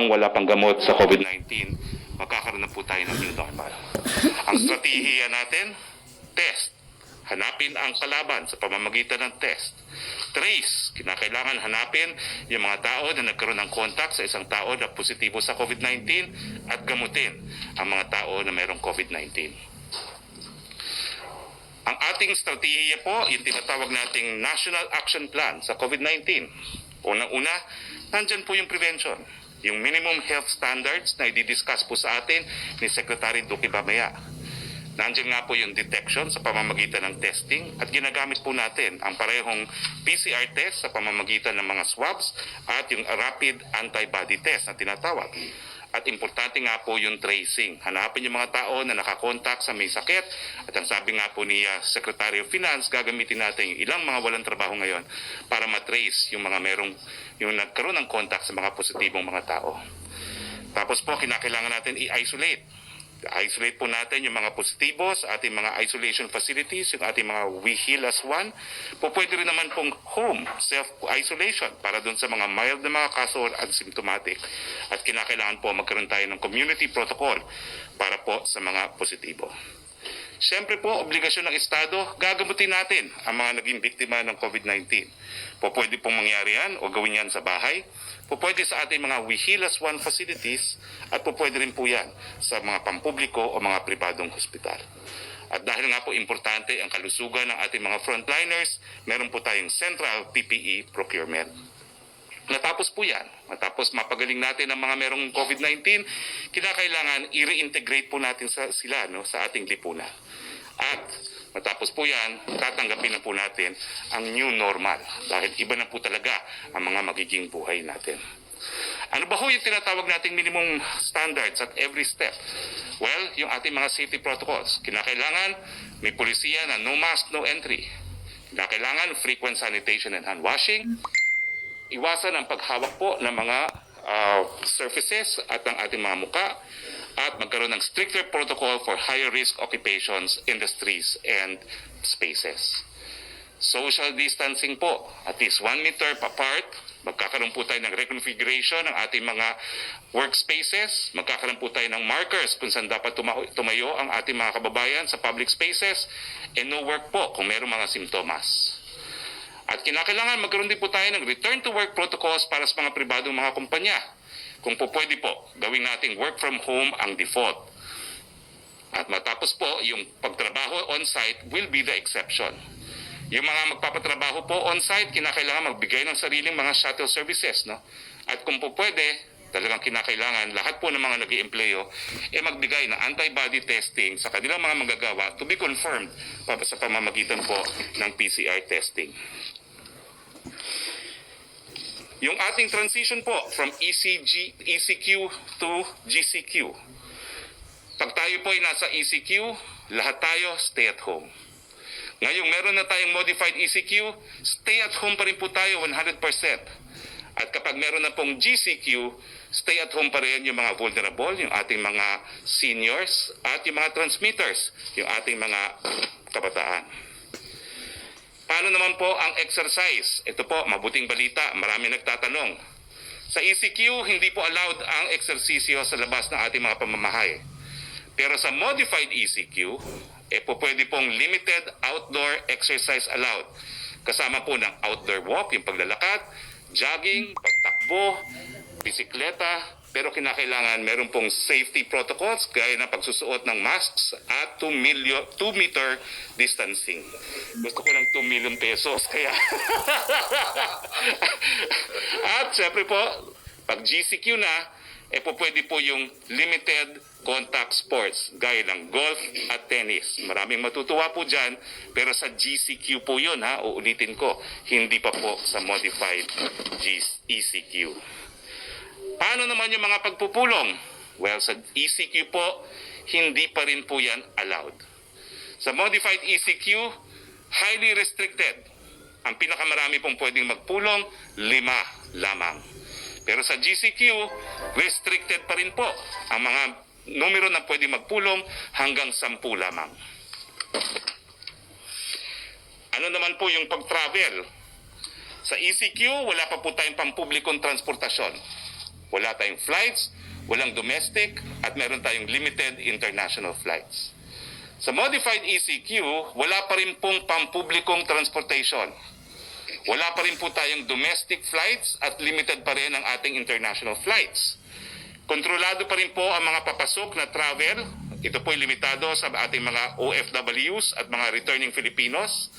habang wala pang gamot sa COVID-19, magkakaroon na po tayo ng new normal. Ang strategiya natin, test. Hanapin ang kalaban sa pamamagitan ng test. Trace, kinakailangan hanapin yung mga tao na nagkaroon ng contact sa isang tao na positibo sa COVID-19 at gamutin ang mga tao na mayroong COVID-19. Ang ating strategiya po, yung tinatawag nating National Action Plan sa COVID-19. Unang-una, nandyan po yung prevention. Yung minimum health standards na i-discuss po sa atin ni Secretary Duque mamaya. Nandiyan nga po yung detection sa pamamagitan ng testing at ginagamit po natin ang parehong PCR test sa pamamagitan ng mga swabs at yung rapid antibody test na tinatawag. At importante nga po yung tracing. Hanapin yung mga tao na nakakontak sa may sakit at ang sabi nga po ni Secretary of Finance, gagamitin natin yung ilang mga walang trabaho ngayon para matrace yung mga yung nagkaroon ng contact sa mga positibong mga tao. Tapos po, kinakailangan natin i-isolate. I-isolate po natin yung mga positibo sa ating mga isolation facilities, yung ating mga We Heal as One. Pwede rin naman pong home self-isolation para doon sa mga mild na mga kaso or asymptomatic. At kinakailangan po magkaroon tayo ng community protocol para po sa mga positibo. Siyempre po, obligasyon ng Estado, gagamutin natin ang mga naging biktima ng COVID-19. Pwede pong mangyari yan o gawin yan sa bahay. Pwede sa ating mga We Heal as One facilities at pwede rin po yan sa mga pampubliko o mga pribadong hospital. At dahil nga po importante ang kalusugan ng ating mga frontliners, meron po tayong central PPE procurement. Natapos po yan, matapos mapagaling natin ang mga merong COVID-19, kinakailangan i-reintegrate po natin sila sa ating lipunan. At matapos po yan, tatanggapin na po natin ang new normal dahil iba na po talaga ang mga magiging buhay natin. Ano ba ho yung tinatawag nating minimum standards at every step? Well, yung ating mga safety protocols. Kinakailangan may polisiya na no mask, no entry. Kinakailangan frequent sanitation and hand washing. Iwasan ang paghawak po ng mga surfaces at ang ating mga muka at magkaroon ng stricter protocol for higher risk occupations, industries, and spaces. Social distancing po, at least 1 meter apart. Magkakaroon po tayo ng reconfiguration ng ating mga workspaces. Magkakaroon po tayo ng markers kung saan dapat tumayo ang ating mga kababayan sa public spaces. And no work po kung mayroong mga simptomas. At kinakailangan magkaroon din po tayo ng return to work protocols para sa mga pribadong mga kumpanya. Kung po pwede po, gawin nating work from home ang default. At matapos po, yung pagtrabaho on-site will be the exception. Yung mga magpapatrabaho po on-site, kinakailangan magbigay ng sariling mga shuttle services. No? At kung po pwede, talagang kinakailangan lahat po ng mga nag-iempleyo magbigay ng antibody testing sa kanilang mga manggagawa to be confirmed sa pamamagitan po ng PCR testing. Yung ating transition po from ECQ to GCQ. Pag tayo po ay nasa ECQ, lahat tayo stay at home. Ngayong meron na tayong modified ECQ, stay at home pa rin po tayo 100%. At kapag meron na pong GCQ, stay at home pa rin yung mga vulnerable, yung ating mga seniors, at yung mga transmitters, yung ating mga kabataan. Paano naman po ang exercise? Ito po, mabuting balita, marami nagtatanong. Sa ECQ, hindi po allowed ang eksersisyo sa labas ng ating mga pamamahay. Pero sa modified ECQ, pwede pong limited outdoor exercise allowed. Kasama po ng outdoor walk, yung paglalakad, jogging, pagtakbo, bisikleta, pero kinakailangan meron pong safety protocols gaya ng pagsusuot ng masks at 2 meter distancing. Gusto ko ng 2 million pesos kaya. At syempre po, pag GCQ na, pwede po yung limited contact sports gaya ng golf at tennis. Maraming matutuwa po dyan, pero sa GCQ po yun, uulitin ko, hindi pa po sa modified ECQ. Paano naman yung mga pagpupulong? Well, sa ECQ po, hindi pa rin po yan allowed. Sa modified ECQ, highly restricted. Ang pinakamarami pong pwedeng magpulong, 5 lamang. Pero sa GCQ, restricted pa rin po ang mga numero na pwedeng magpulong hanggang 10 lamang. Ano naman po yung pag-travel? Sa ECQ, wala pa po tayong pampublikong transportasyon. Wala tayong flights, walang domestic, at meron tayong limited international flights. Sa modified ECQ, wala pa rin pong pampublikong transportation. Wala pa rin po tayong domestic flights at limited pa rin ang ating international flights. Kontrolado pa rin po ang mga papasok na travel. Ito po ay limitado sa ating mga OFWs at mga returning Filipinos.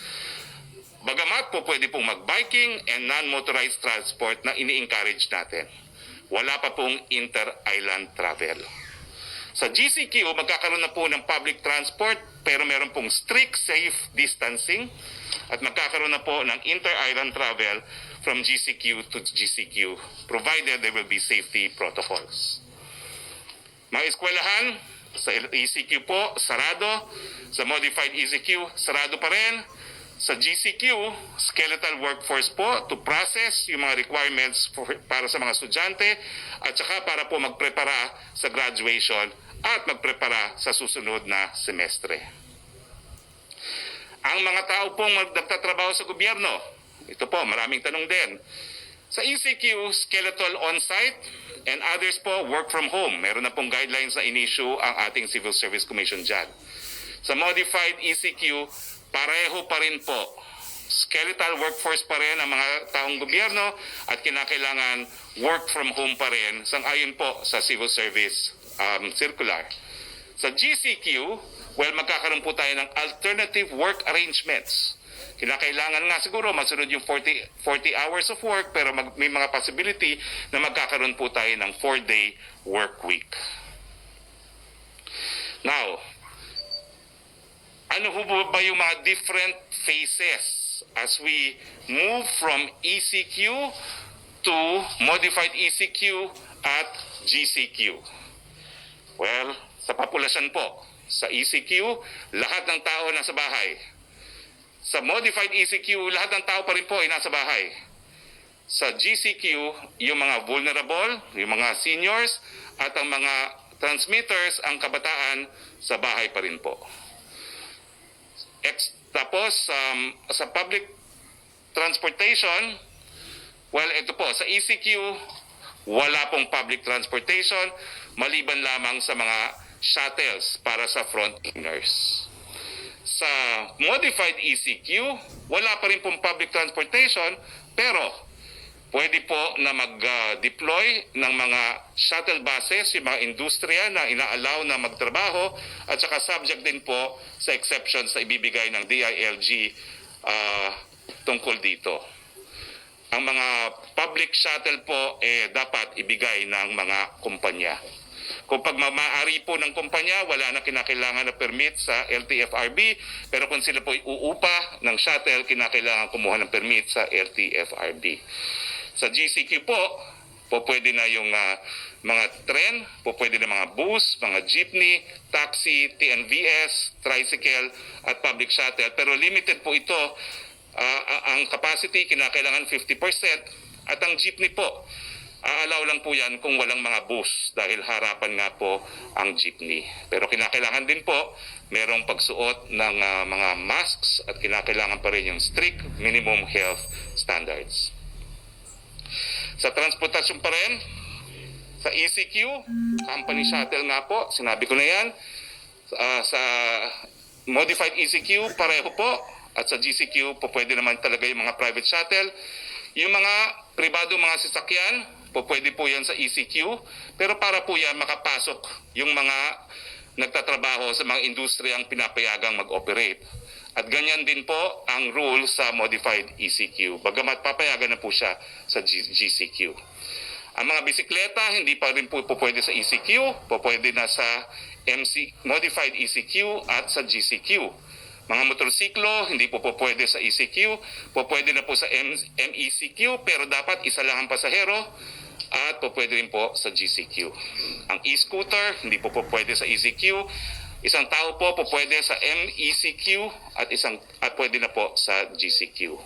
Bagamat po pwede pong mag-biking and non-motorized transport na ini-encourage natin. Wala pa pong inter-island travel. Sa GCQ, magkakaroon na po ng public transport pero meron pong strict safe distancing at magkakaroon na po ng inter-island travel from GCQ to GCQ provided there will be safety protocols. Mga eskwelahan, sa ECQ po, sarado. Sa modified ECQ, sarado pa rin. Sa GCQ, skeletal workforce po to process yung mga requirements para sa mga estudyante at saka para po magprepara sa graduation at magprepara sa susunod na semestre. Ang mga tao pong nagtatrabaho sa gobyerno, ito po, maraming tanong din. Sa ECQ, skeletal on-site and others po, work from home. Meron na pong guidelines na in-issue ang ating Civil Service Commission dyan. Sa modified ECQ, pareho pa rin po. Skeletal workforce pa rin ang mga taong gobyerno at kinakailangan work from home pa rin sang-ayon po sa Civil Service Circular. Sa GCQ, well, magkakaroon po tayo ng alternative work arrangements. Kinakailangan nga siguro masunod yung 40 hours of work pero may mga possibility na magkakaroon po tayo ng 4-day work week. Now, ano ho ba yung mga different phases as we move from ECQ to modified ECQ at GCQ? Well, sa populasyon po, sa ECQ, lahat ng tao nasa bahay. Sa modified ECQ, lahat ng tao pa rin po ay nasa bahay. Sa GCQ, yung mga vulnerable, yung mga seniors, at ang mga transmitters, ang kabataan, sa bahay pa rin po. Tapos, sa public transportation, well, ito po, sa ECQ, wala pong public transportation, maliban lamang sa mga shuttles para sa frontliners. Sa modified ECQ, wala pa rin pong public transportation, pero pwede po na mag-deploy ng mga shuttle buses, yung mga industriya na ina-allow na magtrabaho, at saka subject din po sa exceptions na ibibigay ng DILG tungkol dito. Ang mga public shuttle po dapat ibigay ng mga kumpanya. Kung pagmamaari po ng kumpanya, wala na kinakailangan na permit sa LTFRB, pero kung sila po uupa ng shuttle, kinakailangan kumuha ng permit sa LTFRB. Sa GCQ po pwede na yung mga tren, pwede na mga bus, mga jeepney, taxi, TNVS, tricycle, at public shuttle. Pero limited po ito. Ang capacity, kinakailangan 50%, at ang jeepney po, aalaw lang po yan kung walang mga bus dahil harapan nga po ang jeepney. Pero kinakailangan din po merong pagsuot ng mga masks at kinakailangan pa rin yung strict minimum health standards. Sa transportasyon pa rin, sa ECQ, company shuttle nga po, sinabi ko na yan. Sa modified ECQ, pareho po. At sa GCQ, pwede naman talaga yung mga private shuttle. Yung mga pribado, mga sasakyan, pwede po yan sa ECQ. Pero para po yan makapasok yung mga nagtatrabaho sa mga industriyang pinapayagang mag-operate. At ganyan din po ang rule sa modified ECQ. Bagamat papayagan na po siya sa GCQ. Ang mga bisikleta, hindi pa rin po pwede sa ECQ. Pwede na sa modified ECQ at sa GCQ. Mga motorsiklo, hindi po pwede sa ECQ. Pwede na po sa MECQ, pero dapat isa lang ang pasahero. At pwede rin po sa GCQ. Ang e-scooter, hindi po pwede sa ECQ. Isang tao po pwede sa MECQ at pwede na po sa GCQ.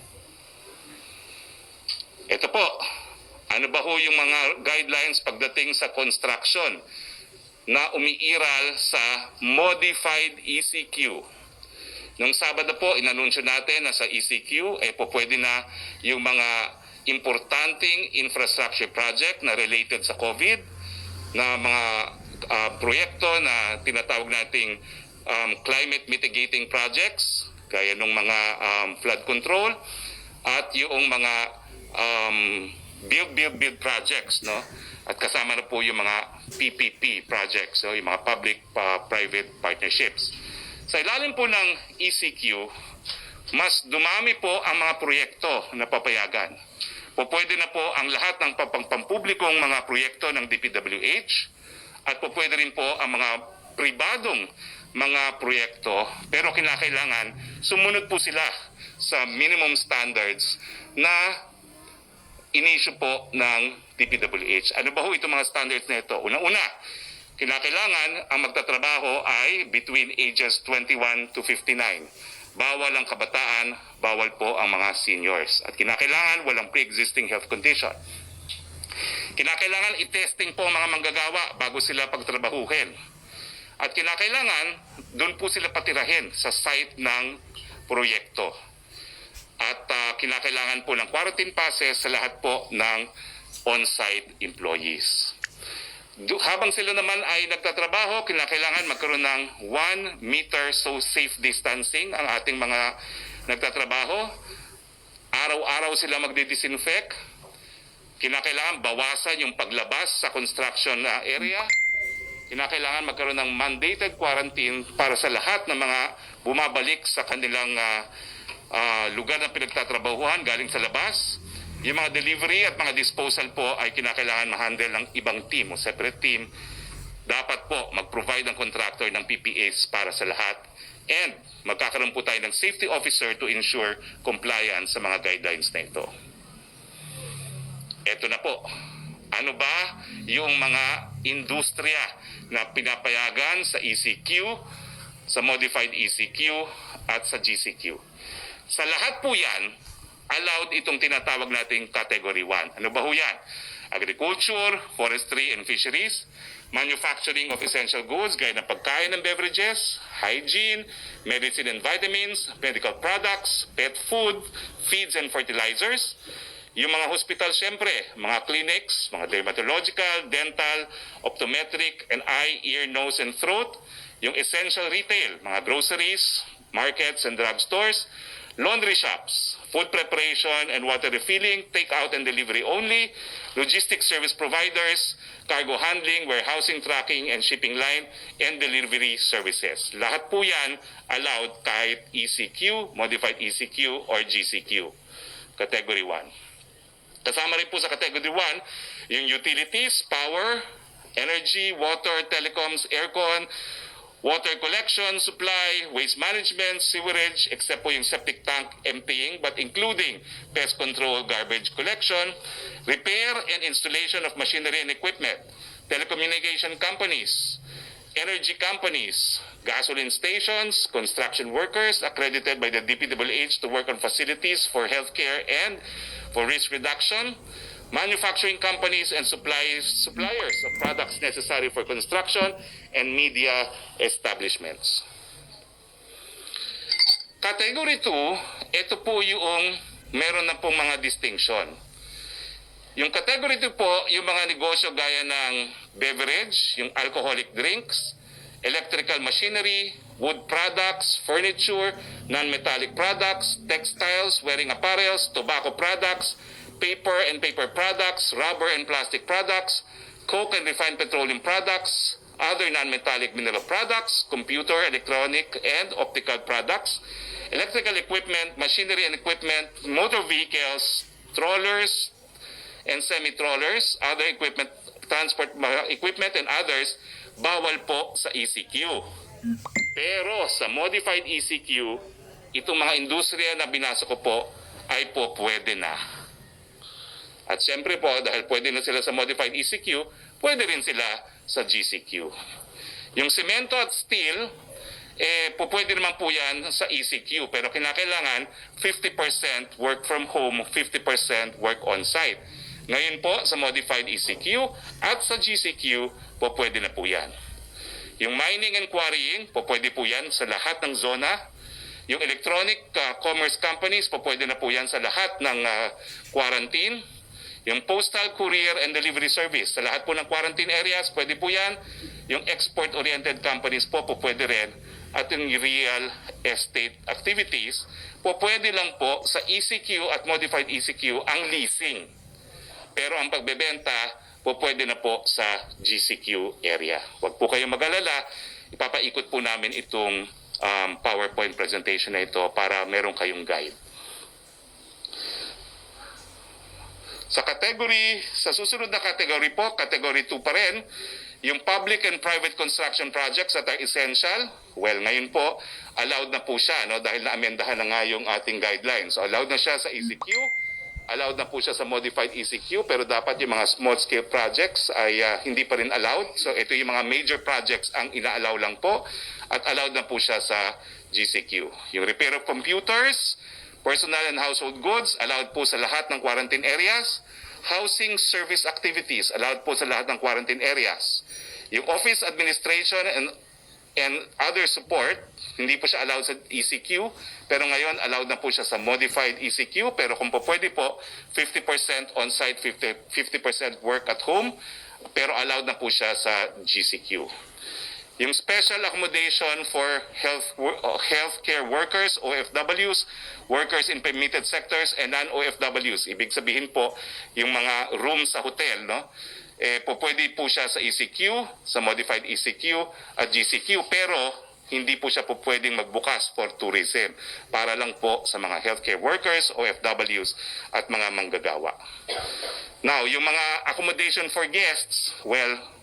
Ito po, ano ba ho yung mga guidelines pagdating sa construction na umiiral sa modified ECQ? Nung Sabado po, inanunsyo natin na sa ECQ, pwede na yung mga importanteng infrastructure project na related sa COVID, na mga proyekto na tinatawag nating climate mitigating projects, gaya ng mga flood control, at yung mga build projects, no? At kasama na po yung mga PPP projects, so yung mga public-private partnerships. Sa ilalim po ng ECQ, mas dumami po ang mga proyekto na papayagan. Pwede na po ang lahat ng pampublikong mga proyekto ng DPWH, at pwede rin po ang mga pribadong mga proyekto, pero kinakailangan sumunod po sila sa minimum standards na in-issue po ng DPWH. Ano ba ho itong mga standards na ito? Una-una, kinakailangan ang magtatrabaho ay between ages 21 to 59. Bawal ang kabataan, bawal po ang mga seniors. At kinakailangan walang pre-existing health condition. Kinakailangan i-testing po ang mga manggagawa bago sila pagtrabahuhin. At kinakailangan doon po sila patirahin sa site ng proyekto. At kinakailangan po ng quarantine passes sa lahat po ng on-site employees. Habang sila naman ay nagtatrabaho, kinakailangan magkaroon ng 1 meter safe distancing ang ating mga nagtatrabaho. Araw-araw sila magdi-disinfect. Kinakailangan bawasan yung paglabas sa construction area. Kinakailangan magkaroon ng mandated quarantine para sa lahat ng mga bumabalik sa kanilang lugar na pinagtatrabahuhan galing sa labas. Yung mga delivery at mga disposal po ay kinakailangan ma-handle ng ibang team o separate team. Dapat po mag-provide ang contractor ng PPAs para sa lahat. And magkakaroon po tayo ng safety officer to ensure compliance sa mga guidelines na ito. Ito na po. Ano ba yung mga industriya na pinapayagan sa ECQ, sa modified ECQ at sa GCQ? Sa lahat po yan, allowed itong tinatawag nating Category 1. Ano ba ho yan? Agriculture, forestry and fisheries, manufacturing of essential goods gaya ng pagkain and beverages, hygiene, medicine and vitamins, medical products, pet food, feeds and fertilizers. Yung mga hospital, syempre, mga clinics, mga dermatological, dental, optometric, and eye, ear, nose, and throat. Yung essential retail, mga groceries, markets, and drugstores. Laundry shops, food preparation and water refilling, take-out and delivery only, logistics service providers, cargo handling, warehousing, tracking, and shipping line, and delivery services. Lahat po yan allowed kahit ECQ, modified ECQ, or GCQ, Category 1. Kasama rin po sa Category 1, yung utilities, power, energy, water, telecoms, aircon, water collection, supply, waste management, sewerage, except po yung septic tank emptying, but including pest control, garbage collection, repair and installation of machinery and equipment, telecommunication companies, energy companies, gasoline stations, construction workers accredited by the DPWH to work on facilities for healthcare and for risk reduction, manufacturing companies and suppliers of products necessary for construction and media establishments. Category 2, ito po yung meron na pong mga distinction. Yung Category 2 po, yung mga negosyo gaya ng beverage, yung alcoholic drinks, electrical machinery, wood products, furniture, non-metallic products, textiles, wearing apparels, tobacco products, paper and paper products, rubber and plastic products, coke and refined petroleum products, other non-metallic mineral products, computer, electronic, and optical products, electrical equipment, machinery and equipment, motor vehicles, trollers and semi-trollers, other equipment, transport equipment and others, bawal po sa ECQ. Pero sa modified ECQ, itong mga industriya na binasa ko po ay po pwede na. At siyempre po, dahil pwede na sila sa modified ECQ, pwede rin sila sa GCQ. Yung semento at steel, pwede naman po yan sa ECQ. Pero kinakailangan 50% work from home, 50% work on-site. Ngayon po, sa modified ECQ at sa GCQ, pwede na po yan. Yung mining and quarrying, pwede po yan sa lahat ng zona. Yung electronic commerce companies, po pwede na po yan sa lahat ng quarantine. Yung postal, courier, and delivery service, sa lahat po ng quarantine areas, pwede po yan. Yung export-oriented companies po pwede rin. At yung real estate activities, po pwede lang po sa ECQ at modified ECQ ang leasing. Pero ang pagbebenta, po pwede na po sa GCQ area. Huwag po kayong mag-alala, ipapaikot po namin itong PowerPoint presentation na ito para meron kayong guide. Sa susunod na category po, category 2 pa rin, yung public and private construction projects that are essential, well, ngayon po, allowed na po siya, no, dahil na-amendahan na nga yung ating guidelines. So, allowed na siya sa ECQ, allowed na po siya sa modified ECQ, pero dapat yung mga small-scale projects ay hindi pa rin allowed. So, ito yung mga major projects ang ina-allow lang po, at allowed na po siya sa GCQ. Yung repair of computers, personal and household goods, allowed po sa lahat ng quarantine areas. Housing service activities, allowed po sa lahat ng quarantine areas. Yung office administration and other support, hindi po siya allowed sa ECQ, pero ngayon allowed na po siya sa modified ECQ, pero kung po pwede po, 50% on-site, 50% work at home, pero allowed na po siya sa GCQ. Yung special accommodation for healthcare workers, OFWs, workers in permitted sectors, and non-OFWs. Ibig sabihin po, yung mga rooms sa hotel, no? Po pwede po siya sa ECQ, sa modified ECQ at GCQ, pero hindi po siya po pwedeng magbukas for tourism. Para lang po sa mga healthcare workers, OFWs, at mga manggagawa. Now, yung mga accommodation for guests, well,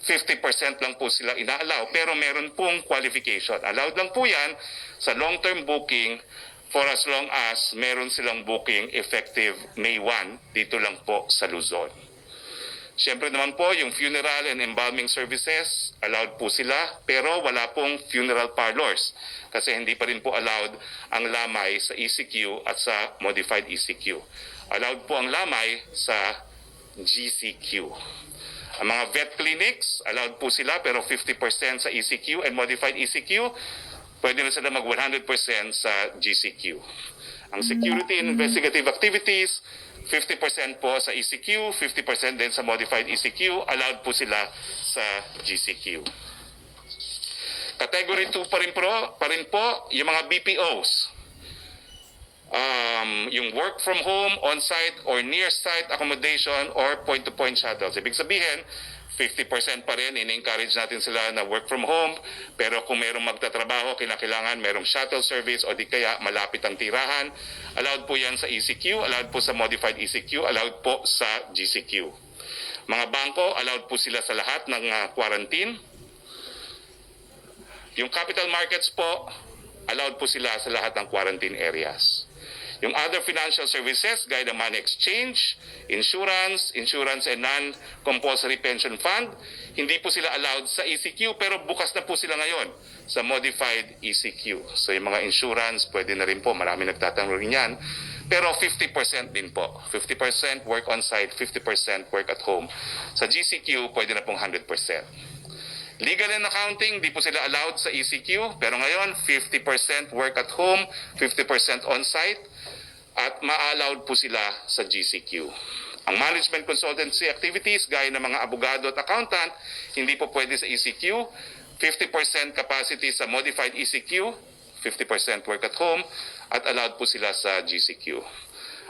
50% lang po sila ina-allow, pero meron pong qualification. Allowed lang po yan sa long-term booking for as long as meron silang booking effective May 1 dito lang po sa Luzon. Siyempre naman po, yung funeral and embalming services, allowed po sila, pero wala pong funeral parlors kasi hindi pa rin po allowed ang lamay sa ECQ at sa modified ECQ. Allowed po ang lamay sa GCQ. Ang mga vet clinics, allowed po sila pero 50% sa ECQ and modified ECQ. Pwede na sila mag 100% sa GCQ. Ang security and investigative activities, 50% po sa ECQ, 50% din sa modified ECQ. Allowed po sila sa GCQ. Category 2 pa rin po yung mga BPOs. Yung work from home, on-site or near-site accommodation or point-to-point shuttles. Ibig sabihin, 50% pa rin, in-encourage natin sila na work from home, pero kung merong magtatrabaho, kinakailangan merong shuttle service o di kaya malapit ang tirahan. Allowed po yan sa ECQ, allowed po sa modified ECQ, allowed po sa GCQ. Mga bangko, allowed po sila sa lahat ng quarantine. Yung capital markets po, allowed po sila sa lahat ng quarantine areas. Yung other financial services, gaya ng money exchange, insurance and non-compulsory pension fund, hindi po sila allowed sa ECQ pero bukas na po sila ngayon sa modified ECQ. So yung mga insurance, pwede na rin po, marami nagtatanong rin yan. Pero 50% din po. 50% work on-site, 50% work at home. Sa GCQ, pwede na pong 100%. Legal and accounting, di po sila allowed sa ECQ, pero ngayon 50% work at home, 50% on-site, at ma-allowed po sila sa GCQ. Ang management consultancy activities, gaya ng mga abogado at accountant, hindi po pwede sa ECQ, 50% capacity sa modified ECQ, 50% work at home, at allowed po sila sa GCQ.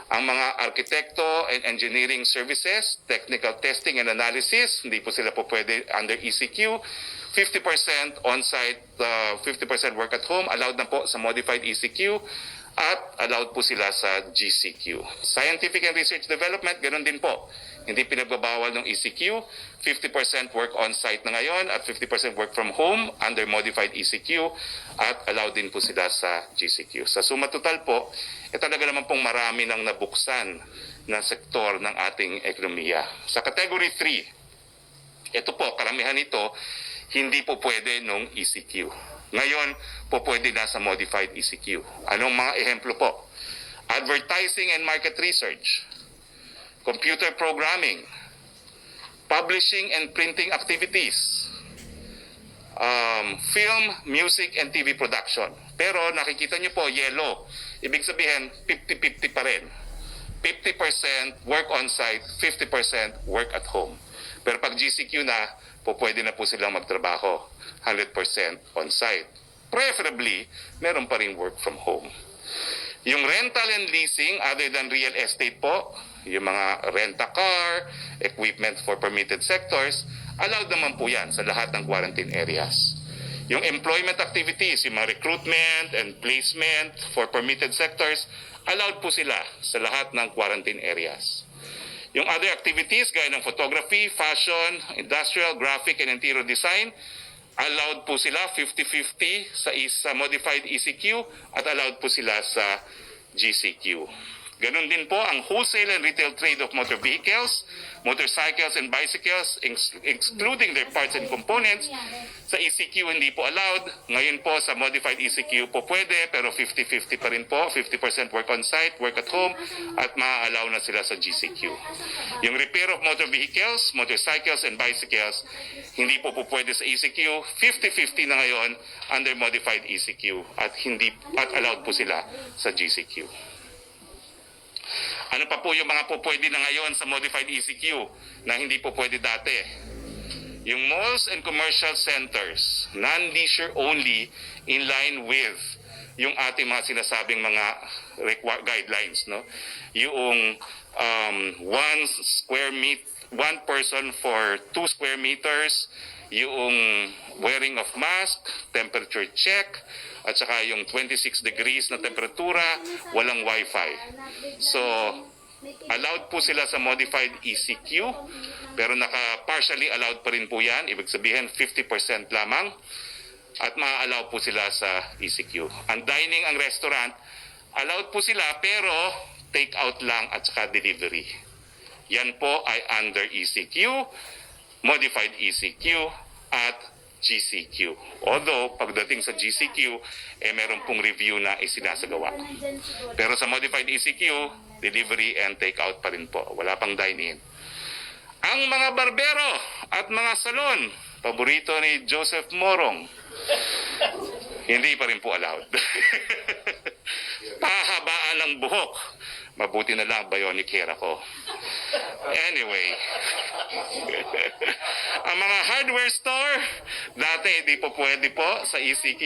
Ang mga arkitekto and engineering services, technical testing and analysis, hindi po sila po pwede under ECQ. 50% on-site, 50% work at home, allowed na po sa modified ECQ at allowed po sila sa GCQ. Scientific and research development, ganoon din po. Hindi pinagbabawal ng ECQ. 50% work on-site na ngayon at 50% work from home under modified ECQ at allowed din po sila sa GCQ. Sa suma total po, talaga naman pong marami nang nabuksan na sektor ng ating ekonomiya. Sa category 3, ito po, karamihan nito, hindi po pwede nung ECQ. Ngayon po pwede na sa modified ECQ. Anong mga ehemplo po? Advertising and market research, computer programming, publishing and printing activities, film, music, and TV production. Pero nakikita niyo po, yellow. Ibig sabihin, 50-50 pa rin. 50% work on-site, 50% work at home. Pero pag GCQ na, pwede na po silang magtrabaho 100% on-site. Preferably, meron pa rin work from home. Yung rental and leasing, other than real estate po, yung mga rent-a-car, equipment for permitted sectors, allowed naman po yan sa lahat ng quarantine areas. Yung employment activities, yung mga recruitment and placement for permitted sectors, allowed po sila sa lahat ng quarantine areas. Yung other activities gaya ng photography, fashion, industrial, graphic, and interior design, allowed po sila 50-50 sa modified ECQ at allowed po sila sa GCQ. Ganon din po ang wholesale and retail trade of motor vehicles, motorcycles and bicycles, excluding their parts and components. Sa ECQ hindi po allowed. Ngayon po sa modified ECQ po pwede, pero 50-50 pa rin po. 50% work on site, work at home, at ma-allow na sila sa GCQ. Yung repair of motor vehicles, motorcycles and bicycles, hindi po pwede sa ECQ. 50-50 na ngayon under modified ECQ at allowed po sila sa GCQ. Ano pa po yung mga po pwede na ngayon sa modified ECQ na hindi po pwede dati? Yung malls and commercial centers, non-leisure only, in line with yung ating mga sinasabing mga guidelines, no? Yung one person for 2 square meters, yung wearing of mask, temperature check, at saka yung 26 degrees na temperatura, walang wifi. So, allowed po sila sa modified ECQ, pero partially allowed pa rin po yan. Ibig sabihin, 50% lamang. At ma-allow po sila sa ECQ. Ang dining, ang restaurant, allowed po sila, pero take out lang at saka delivery. Yan po ay under ECQ, modified ECQ, at GCQ. Although, pagdating sa GCQ, meron pong review na isinasagawa. Pero sa modified ECQ, delivery and take-out pa rin po. Wala pang dine-in. Ang mga barbero at mga salon, paborito ni Joseph Morong, hindi pa rin po allowed. Pahabaan ng buhok. Mabuti na lang bionic hair ako. Anyway, ang mga hardware store, dati hindi po pwede po sa ECQ.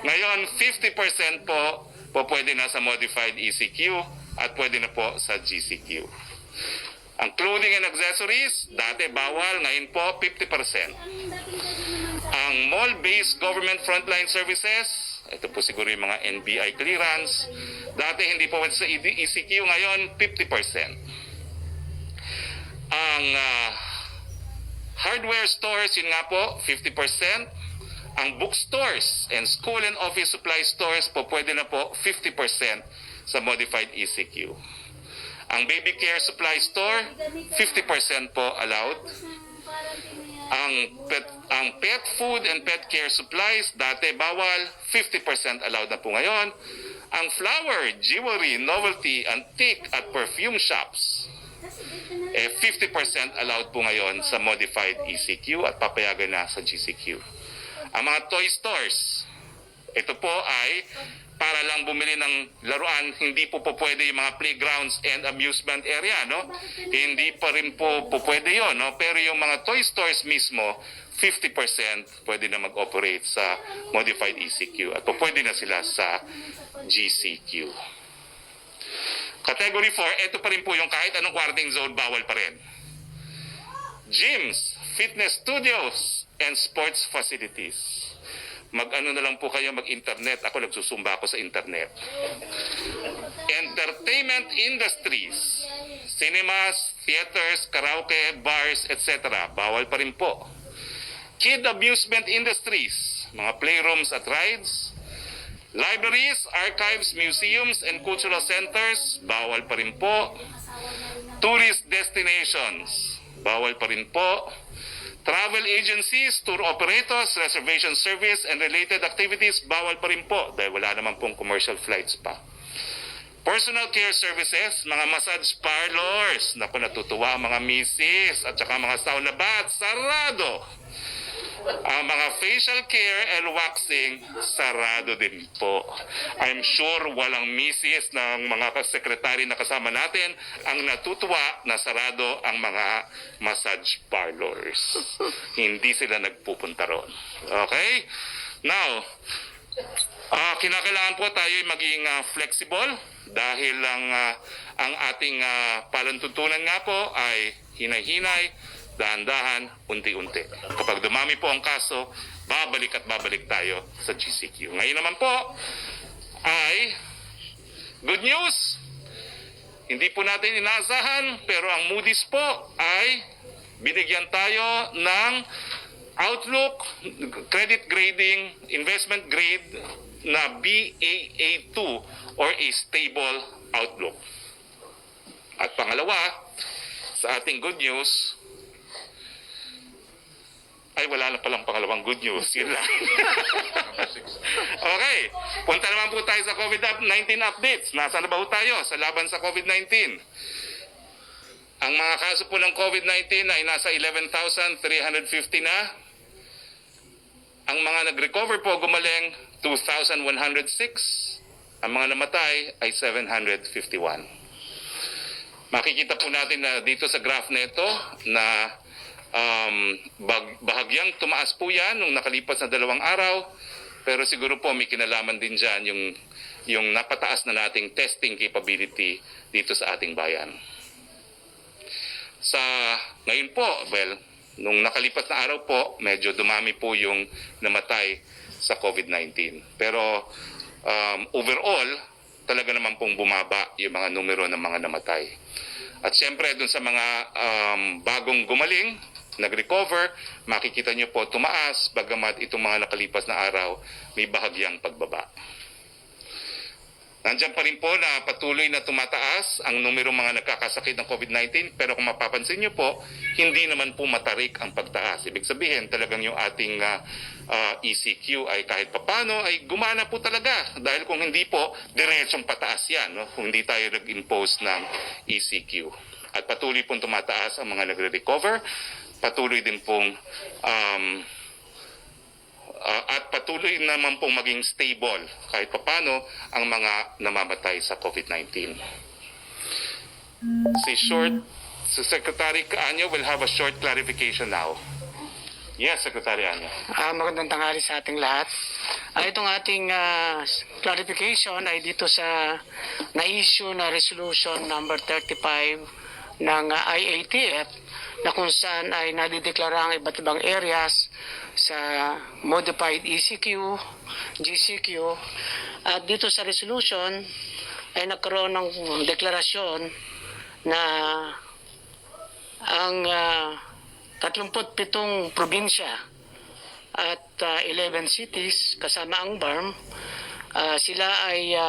Ngayon, 50% po pwede na sa modified ECQ at pwede na po sa GCQ. Ang clothing and accessories, dati bawal, ngayon po 50%. Ang mall-based government frontline services, ito po siguro yung mga NBI clearance, dati hindi po pwede sa ECQ, ngayon 50%. Ang hardware stores, yun nga po, 50%. Ang bookstores and school and office supply stores po pwede na po 50% sa modified ECQ. Ang baby care supply store, 50% po allowed. Ang pet food and pet care supplies, dati bawal, 50% allowed na po ngayon. Ang flower, jewelry, novelty, antique at perfume shops, 50% allowed po ngayon sa modified ECQ at papayagan na sa GCQ. Ang mga toy stores, ito po ay para lang bumili ng laruan, hindi po pwede yung mga playgrounds and amusement area, no? Hindi pa rin po pwede yon, no? Pero yung mga toy stores mismo, 50% pwede na mag-operate sa modified ECQ at pwede na sila sa GCQ. Category 4, ito pa rin po yung kahit anong quarantine zone, bawal pa rin. Gyms, fitness studios, and sports facilities. Mag-ano na lang po kayo, mag-internet. Ako nagsusumba ako sa internet. Entertainment industries, cinemas, theaters, karaoke, bars, etc. Bawal pa rin po. Kid amusement industries, mga playrooms at rides. Libraries, archives, museums, and cultural centers, bawal pa rin po. Tourist destinations, bawal pa rin po. Travel agencies, tour operators, reservation service, and related activities, bawal pa rin po dahil wala naman pong commercial flights pa. Personal care services, mga massage parlors, naku natutuwa ang mga misis at saka mga sauna bath, sarado. Ang mga facial care and waxing, sarado din po. I'm sure walang misis ng mga sekretary na kasama natin ang natutuwa na sarado ang mga massage parlors. Hindi sila nagpupunta ron. Okay? Now, kinakailangan po tayo maging flexible dahil ang ating palantuntunan nga po ay hinay-hinay, dahan-dahan, unti-unti. Kapag dumami po ang kaso, babalik at babalik tayo sa GCQ. Ngayon naman po ay good news. Hindi po natin inaasahan, pero ang Moody's po ay binigyan tayo ng outlook, credit grading, investment grade na Baa2 or a stable outlook. At pangalawa, sa ating good news, ay wala na palang pangalawang good news. Yun lang. Okay. Punta naman po tayo sa COVID-19 updates. Nasaan na ba po tayo sa laban sa COVID-19? Ang mga kaso po ng COVID-19 ay nasa 11,350 na. Ang mga nag-recover po gumaling 2,106. Ang mga namatay ay 751. Makikita po natin na dito sa graph nito na bahagyang tumaas po yan nung nakalipas na 2 araw, pero siguro po may kinalaman din dyan yung napataas na nating testing capability dito sa ating bayan. Ngayon po, nung nakalipas na araw po, medyo dumami po yung namatay sa COVID-19. Pero overall, talaga naman pong bumaba yung mga numero ng mga namatay. At siyempre, dun sa mga bagong gumaling, nag-recover, makikita nyo po tumaas, bagamat itong mga nakalipas na araw, may bahagyang pagbaba. Nandiyan pa rin po na patuloy na tumataas ang numero mga nagkakasakit ng COVID-19, pero kung mapapansin nyo po, hindi naman po matarik ang pagtaas. Ibig sabihin, talagang yung ating ECQ ay kahit papano ay gumana po talaga. Dahil kung hindi po, diretsong pataas yan, no? Kung hindi tayo nag-impose ng ECQ. At patuloy pong tumataas ang mga nagre-recover, patuloy din pong at patuloy naman pong maging stable kahit papano ang mga namamatay sa COVID-19. Si Secretary Anyo will have a short clarification now. Yes, Secretary Anyo. Magandang tanghali sa ating lahat. Itong ating clarification ay dito sa na-issue na resolution number 35 ng IATF na kung saan ay nadideklara ang iba't ibang areas sa modified ECQ, GCQ. At dito sa resolution ay nagkaroon ng deklarasyon na ang 37 probinsya at 11 cities kasama ang BARM, sila ay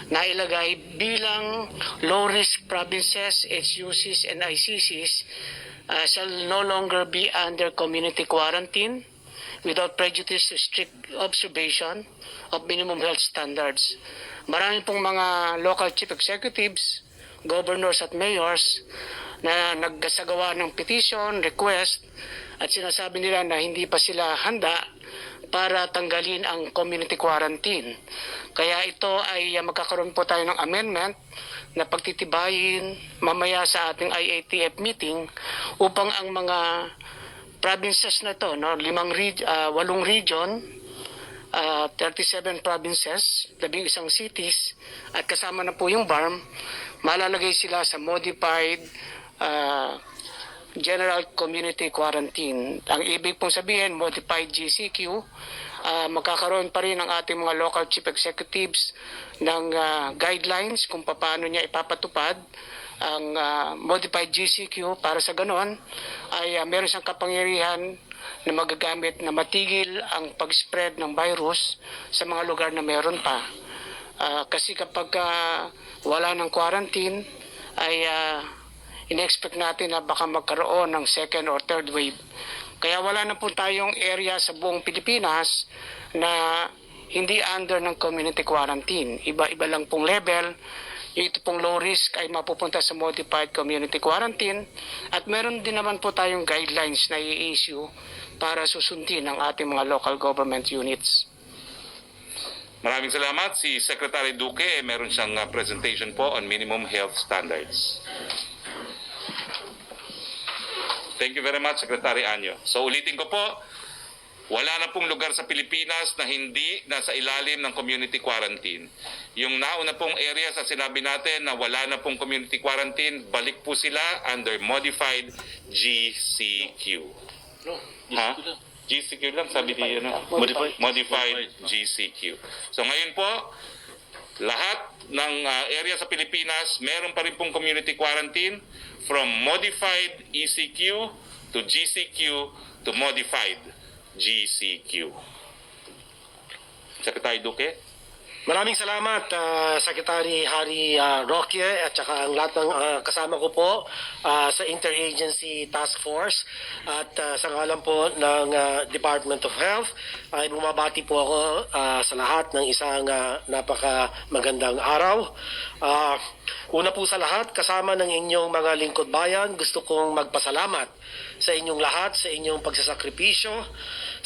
nailagay bilang low-risk provinces, HUCs and ICCs shall no longer be under community quarantine without prejudice to strict observation of minimum health standards. Marami pong mga local chief executives, governors at mayors na nagsagawa ng petition, request, at sinasabi nila na hindi pa sila handa para tanggalin ang community quarantine. Kaya ito ay magkakaroon po tayo ng amendment na pagtitibayin mamaya sa ating IATF meeting upang ang mga provinces na ito, 8 region, 37 provinces, 11 cities, at kasama na po yung BARM, malalagay sila sa modified general community quarantine. Ang ibig pong sabihin, modified GCQ, magkakaroon pa rin ang ating mga local chief executives ng guidelines kung paano niya ipapatupad ang modified GCQ para sa ganon ay meron siyang kapangyarihan na magagamit na matigil ang pag-spread ng virus sa mga lugar na meron pa. Kasi kapag wala ng quarantine ay in-expect natin na baka magkaroon ng second or third wave. Kaya wala na po tayong area sa buong Pilipinas na hindi under ng community quarantine. Iba-iba lang pong level. Ito pong low risk ay mapupunta sa modified community quarantine. At meron din naman po tayong guidelines na i-issue para susundin ang ating mga local government units. Maraming salamat. Si Secretary Duque, meron siyang presentation po on minimum health standards. Thank you very much, Secretary Anyo. So ulitin ko po, wala na pong lugar sa Pilipinas na hindi nasa ilalim ng community quarantine. Yung nauna pong areas na sinabi natin na wala na pong community quarantine, balik po sila under modified GCQ. No, Ha? GCQ lang. GCQ lang, sabi niyo, no? Modified GCQ. So ngayon po, lahat ng area sa Pilipinas, meron pa rin pong community quarantine from modified ECQ to GCQ to modified GCQ. Secretary Duque? Maraming salamat, Secretary Harry Roque at saka ang lahat ng kasama ko po sa Interagency Task Force at sa ngalan po ng Department of Health ay bumabati po ako sa lahat ng isang napaka magandang araw. Una po sa lahat, kasama ng inyong mga lingkod bayan, gusto kong magpasalamat sa inyong lahat, sa inyong pagsasakripisyo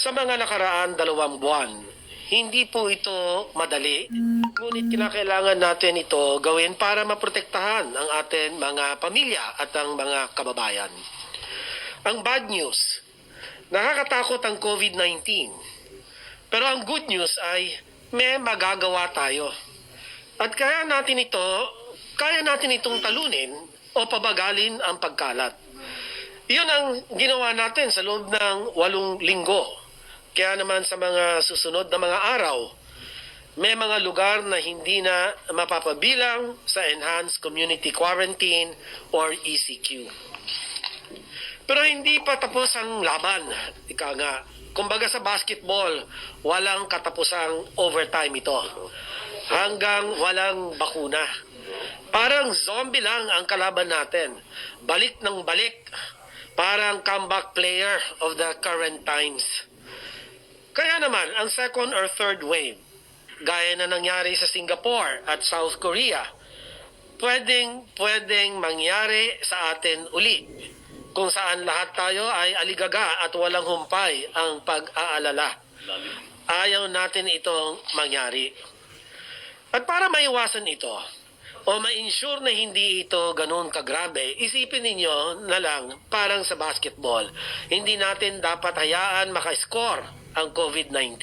sa mga nakaraan 2 buwan. Hindi po ito madali, ngunit kinakailangan natin ito gawin para maprotektahan ang ating mga pamilya at ang mga kababayan. Ang bad news, nakakatakot ang COVID-19. Pero ang good news ay may magagawa tayo. At kaya natin itong talunin o pabagalin ang pagkalat. Iyon ang ginawa natin sa loob ng 8 linggo. Kaya naman sa mga susunod na mga araw, may mga lugar na hindi na mapapabilang sa Enhanced Community Quarantine or ECQ. Pero hindi pa tapos ang laban. Ika nga, kumbaga sa basketball, walang katapusang overtime ito. Hanggang walang bakuna. Parang zombie lang ang kalaban natin. Balik ng balik. Parang comeback player of the current times. Kaya naman, ang second or third wave, gaya na nangyari sa Singapore at South Korea, pwedeng mangyari sa atin uli, kung saan lahat tayo ay aligaga at walang humpay ang pag-aalala. Ayaw natin itong mangyari. At para maiwasan ito, o ma-ensure na hindi ito ganun kagrabe, isipin ninyo na lang parang sa basketball, hindi natin dapat hayaan maka-score ang COVID-19.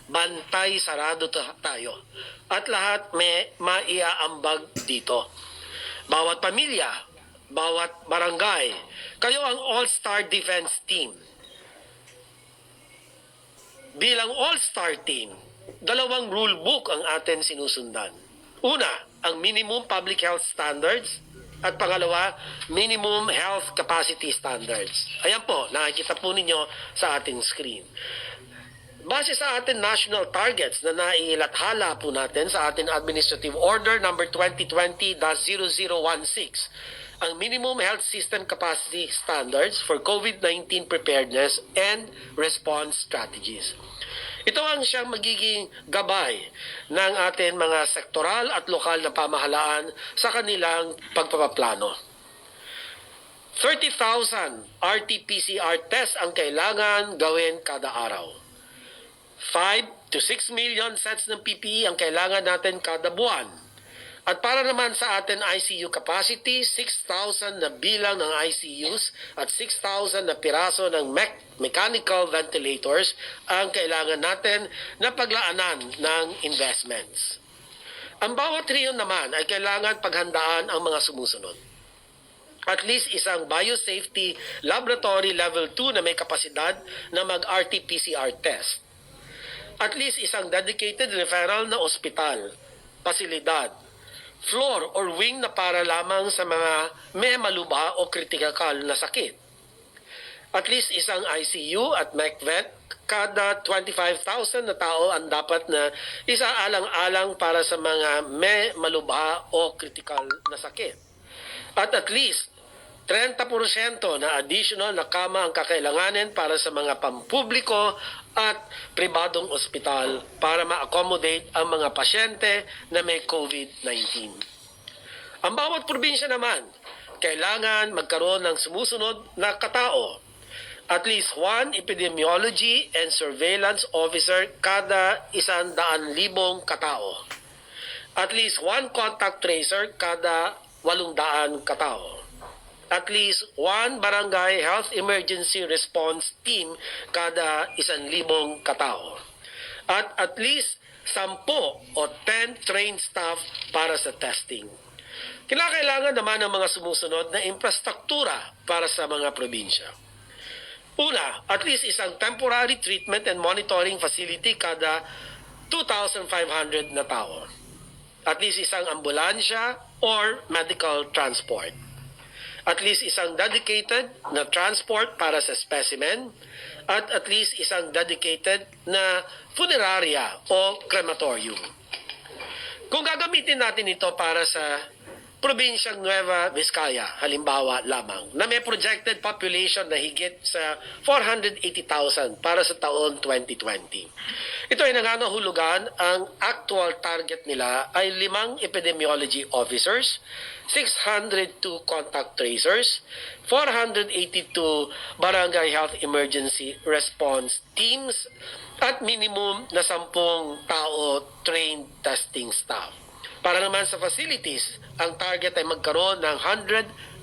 Bantay sarado tayo. At lahat may maiaambag dito. Bawat pamilya, bawat barangay, kayo ang all-star defense team. Bilang all-star team, 2 rule book ang atin sinusundan. Una, ang minimum public health standards at pangalawa, minimum health capacity standards. Ayan po, nakikita po ninyo sa ating screen. Base sa ating national targets na nailathala po natin sa ating Administrative Order number 2020-0016, ang minimum health system capacity standards for COVID-19 preparedness and response strategies. Ito ang siyang magiging gabay ng ating mga sektoral at lokal na pamahalaan sa kanilang pagpapaplano. 30,000 RT-PCR tests ang kailangan gawin kada araw. 5 to 6 million sets ng PPE ang kailangan natin kada buwan. At para naman sa atin ICU capacity, 6,000 na bilang ng ICUs at 6,000 na piraso ng mechanical ventilators ang kailangan natin na paglaanan ng investments. Ang bawat riyon naman ay kailangan paghandaan ang mga sumusunod. At least isang biosafety laboratory level 2 na may kapasidad na mag-RT-PCR test. At least isang dedicated referral na ospital, pasilidad, floor or wing na para lamang sa mga may malubha o critical na sakit. At least isang ICU at MECVET kada 25,000 na tao ang dapat na isaalang-alang para sa mga may malubha o critical na sakit. At least 30% na additional na kama ang kakailanganin para sa mga pampubliko at pribadong ospital para ma-accommodate ang mga pasyente na may COVID-19. Ang bawat probinsya naman, kailangan magkaroon ng sumusunod na katao. at least one epidemiology and surveillance officer kada 100,000 katao. At least one contact tracer kada 800 katao. At least one barangay health emergency response team kada 1,000 katao. At least 10 o 10 trained staff para sa testing. Kinakailangan naman ng mga sumusunod na infrastruktura para sa mga probinsya. Una, at least isang temporary treatment and monitoring facility kada 2,500 na tao. At least isang ambulansya or medical transport. At least isang dedicated na transport para sa specimen at least isang dedicated na funeraria o crematorium. Kung gagamitin natin ito para sa probinsyang Nueva Vizcaya, halimbawa lamang, na may projected population na higit sa 480,000 para sa taon 2020. Ito ay nangangahulugan, ang actual target nila ay 5 epidemiology officers, 602 contact tracers, 482 barangay health emergency response teams, at minimum na 10 tao trained testing staff. Para naman sa facilities, ang target ay magkaroon ng 193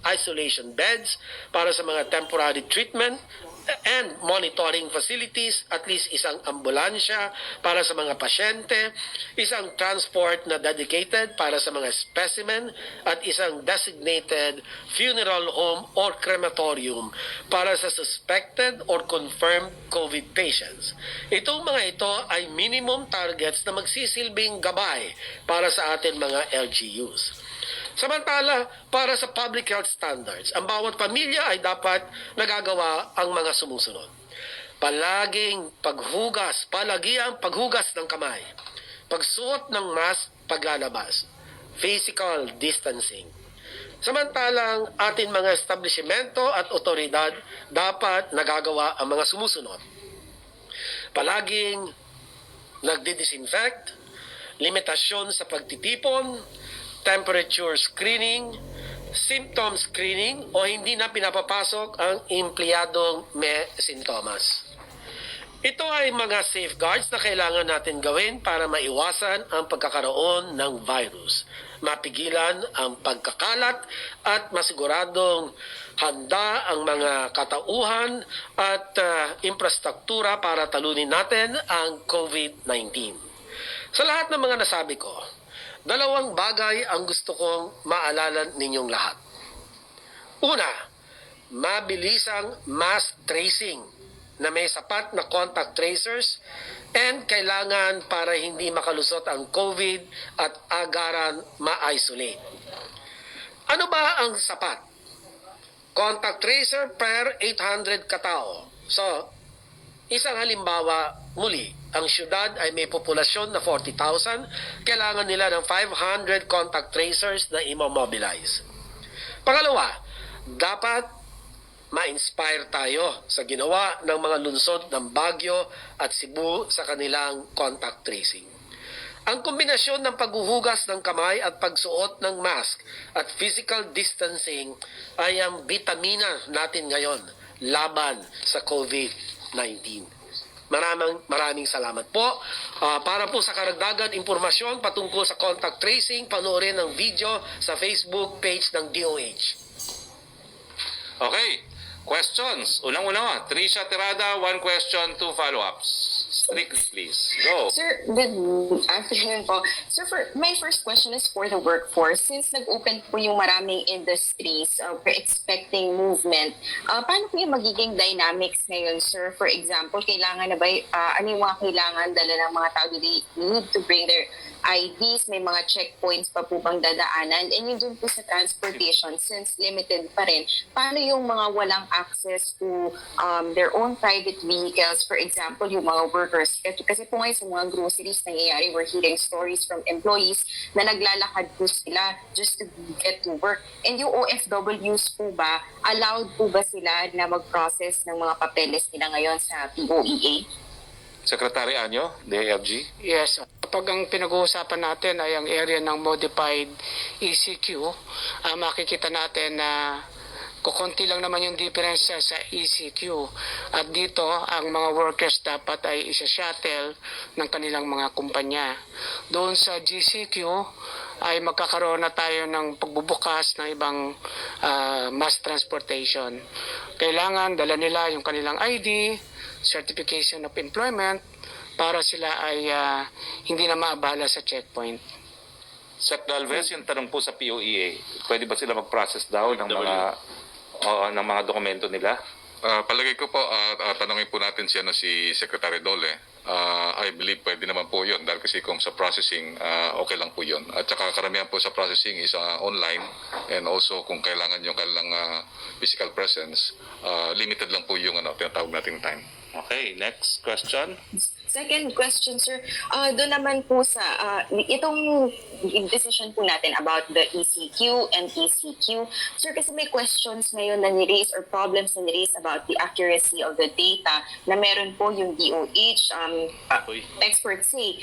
isolation beds para sa mga temporary treatment and monitoring facilities, at least isang ambulansya para sa mga pasyente, isang transport na dedicated para sa mga specimen, at isang designated funeral home or crematorium para sa suspected or confirmed COVID patients. Itong mga ito ay minimum targets na magsisilbing gabay para sa atin mga LGUs. Samantala, para sa public health standards, ang bawat pamilya ay dapat nagagawa ang mga sumusunod. Palaging paghugas ng kamay, pagsuot ng mask paglalabas, physical distancing. Samantalang ating mga establishmento at otoridad dapat nagagawa ang mga sumusunod. Palaging nagdi-disinfect, limitasyon sa pagtitipon, temperature screening, symptom screening, o hindi na pinapapasok ang empleyadong may sintomas. Ito ay mga safeguards na kailangan natin gawin para maiwasan ang pagkakaroon ng virus, mapigilan ang pagkakalat at masiguradong handa ang mga katauhan at infrastruktura para talunin natin ang COVID-19. Sa lahat ng mga nasabi ko, 2 bagay ang gusto kong maalala ninyong lahat. Una, mabilisang mass tracing na may sapat na contact tracers and kailangan para hindi makalusot ang COVID at agaran ma-isolate. Ano ba ang sapat? Contact tracer per 800 katao. So, isang halimbawa, muli, ang syudad ay may populasyon na 40,000, kailangan nila ng 500 contact tracers na immobilize. Pangalawa, dapat ma-inspire tayo sa ginawa ng mga lungsod ng Baguio at Cebu sa kanilang contact tracing. Ang kombinasyon ng paghuhugas ng kamay at pagsuot ng mask at physical distancing ay ang bitamina natin ngayon laban sa COVID-19. Maraming salamat po. Para po sa karagdagan impormasyon patungkol sa contact tracing, panoorin ang video sa Facebook page ng DOH. Okay. Questions? Unang-una, Trisha Terada, 1 question, 2 follow-ups. Strictly, please. Go. Sir, good afternoon po. Sir, my first question is for the workforce. Since nag-open po yung maraming industries, we're expecting movement. Paano po yung magiging dynamics ngayon, sir? For example, kailangan na ba, ano yung mga kailangan dala ng mga tao? Do they need to bring their IDs? May mga checkpoints pa po bang dadaanan? And yun dun po sa transportation, since limited pa rin, paano yung mga walang access to their own private vehicles? For example, yung mga workers. Kasi po ngayon sa mga groceries nangyayari, we're hearing stories from employees na naglalakad po sila just to get to work. And yung OFWs po ba, allowed po ba sila na mag-process ng mga papeles nila ngayon sa POEA? Secretary Anyo, DFG. Yes, kapag ang pinag-uusapan natin ay ang area ng modified ECQ, makikita natin na kukonti lang naman yung difference sa ECQ. At dito, ang mga workers dapat ay isa-shuttle ng kanilang mga kumpanya. Doon sa GCQ ay magkakaroon na tayo ng pagbubukas ng ibang mass transportation. Kailangan dala nila yung kanilang ID, certification of employment, para sila ay hindi na maabala sa checkpoint. Sec Galvez, yung tanong po sa POEA, pwede ba sila mag-process daw ng mga dokumento nila? Palagay ko po, tanongin po natin si Secretary Dole. I believe pwede naman po yun dahil kasi kung sa processing, okay lang po yun. At saka karamihan po sa processing is online, and also kung kailangan yung kailang physical presence, limited lang po yung tinatawag nating time. Okay, next question. Second question, sir. Doon naman po sa itong decision po natin about the ECQ and ECQ. Sir, kasi may questions ngayon na ni-raise or problems na ni-raise about the accuracy of the data na meron po yung DOH. Experts say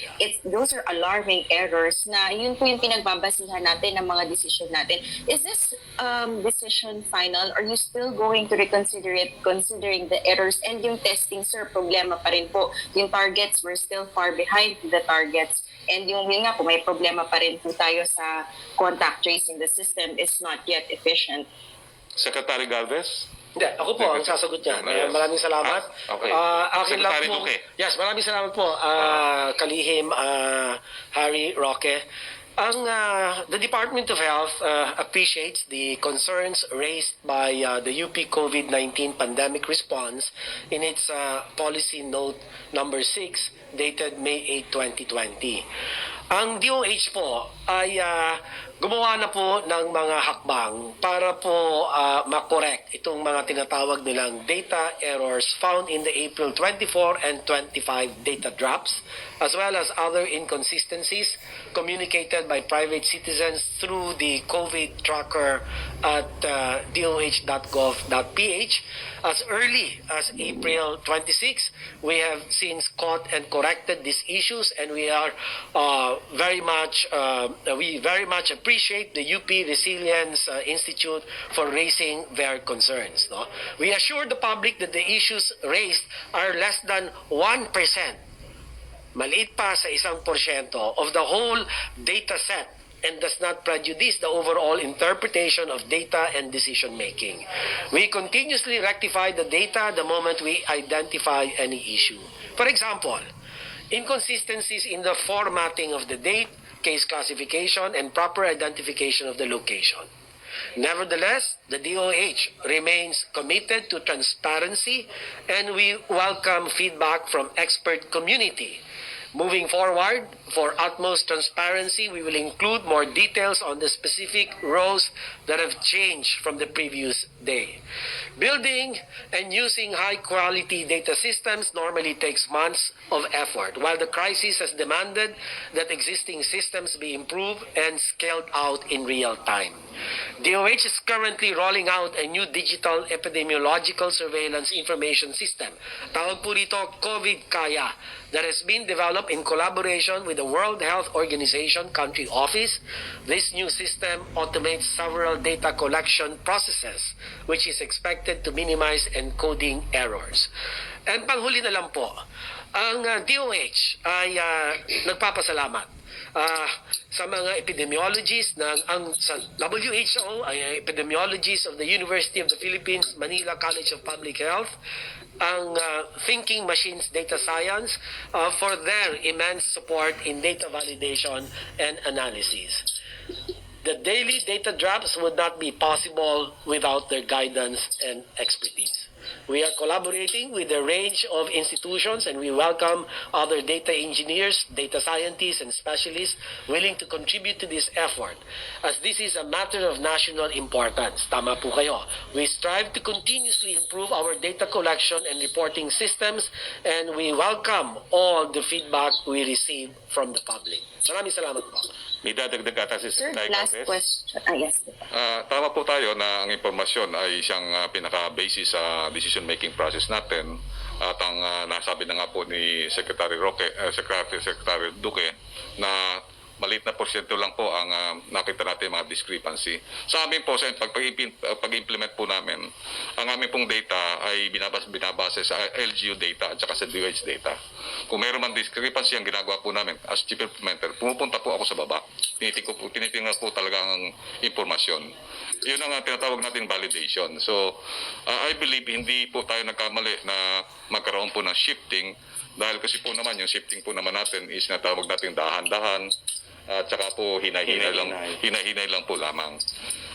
those are alarming errors na yun po yung pinagbabasihan natin ng mga decision natin. Is this decision final? Are you still going to reconsider it considering the errors and yung testing, sir? Problema pa rin po. Yung targets were still far behind the targets. And yun nga po, may problema pa rin po tayo sa contact tracing. The system is not yet efficient. Secretary Galvez? Hindi, ako po ang sasagot niya. Yes. Maraming salamat. Okay. Akin lang Secretary po. Duque. Yes, maraming salamat po. Kalihim Harry Roque. The Department of Health appreciates the concerns raised by the UP COVID-19 pandemic response in its policy note number 6 dated May 8, 2020. Ang DOH po ay gumawa na po ng mga hakbang para po makorek itong mga tinatawag nilang data errors found in the April 24 and 25 data drops, as well as other inconsistencies communicated by private citizens through the COVID tracker at doh.gov.ph. As early as April 26, we have since caught and corrected these issues, and we are we very much appreciate the UP Resilience Institute for raising their concerns. No? We assure the public that the issues raised are less than 1%. Maliit pa sa 1% of the whole data set, and does not prejudice the overall interpretation of data and decision making. We continuously rectify the data the moment we identify any issue. For example, inconsistencies in the formatting of the date, case classification, and proper identification of the location. Nevertheless, the DOH remains committed to transparency, and we welcome feedback from expert community. Moving forward, for utmost transparency, we will include more details on the specific rows that have changed from the previous day. Building and using high-quality data systems normally takes months of effort, while the crisis has demanded that existing systems be improved and scaled out in real time. DOH is currently rolling out a new digital epidemiological surveillance information system. Tawag po rito COVID-Kaya, that has been developed in collaboration with the World Health Organization Country Office. This new system automates several data collection processes, which is expected to minimize encoding errors. And panghuli na lang po, ang DOH ay nagpapasalamat sa mga epidemiologists sa WHO ay epidemiologists of the University of the Philippines, Manila College of Public Health, ang Thinking Machines Data Science for their immense support in data validation and analysis. The daily data drops would not be possible without their guidance and expertise. We are collaborating with a range of institutions, and we welcome other data engineers, data scientists, and specialists willing to contribute to this effort, as this is a matter of national importance. Tama po kayo. We strive to continuously improve our data collection and reporting systems, and we welcome all the feedback we receive from the public. Maraming salamat po. May dadagdag ata si Sir, Secretary last Galvez. question. Yes. Tama po tayo na ang impormasyon ay siyang pinaka-basis sa decision-making process natin. At ang nasabi na nga po ni Secretary Roque, Secretary Duque, na maliit na porsyento lang po ang nakita natin mga discrepancy. Sa amin po, sa pag-implement po namin, ang aming pong data ay binabase sa LGU data at saka sa DOH data. Kung mayroon man discrepancy, ang ginagawa po namin as chief implementer, pumupunta po ako sa baba. Tinitingnan po talaga ang impormasyon. Yun ang tinatawag natin validation. So, I believe hindi po tayo nagkamali na magkaroon po ng shifting dahil kasi po naman yung shifting po naman natin is natawag natin dahan-dahan at saka po hinay-hinay lang po lamang.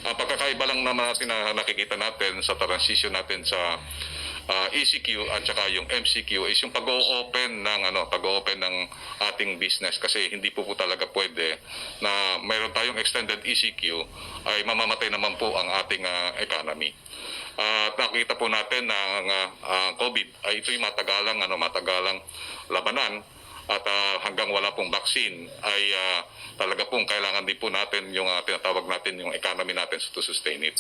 Ang pagkakaiba lang naman natin na nakikita natin sa transition natin sa ECQ at saka yung MCQ is yung pag-o-open ng ating business kasi hindi po talaga pwede na mayroon tayong extended ECQ ay mamamatay naman po ang ating economy. At nakita po natin na ang COVID ay ito'y matagalang labanan at hanggang wala pong vaccine ay talaga pong kailangan din po natin yung tinatawag natin yung economy natin to sustain it.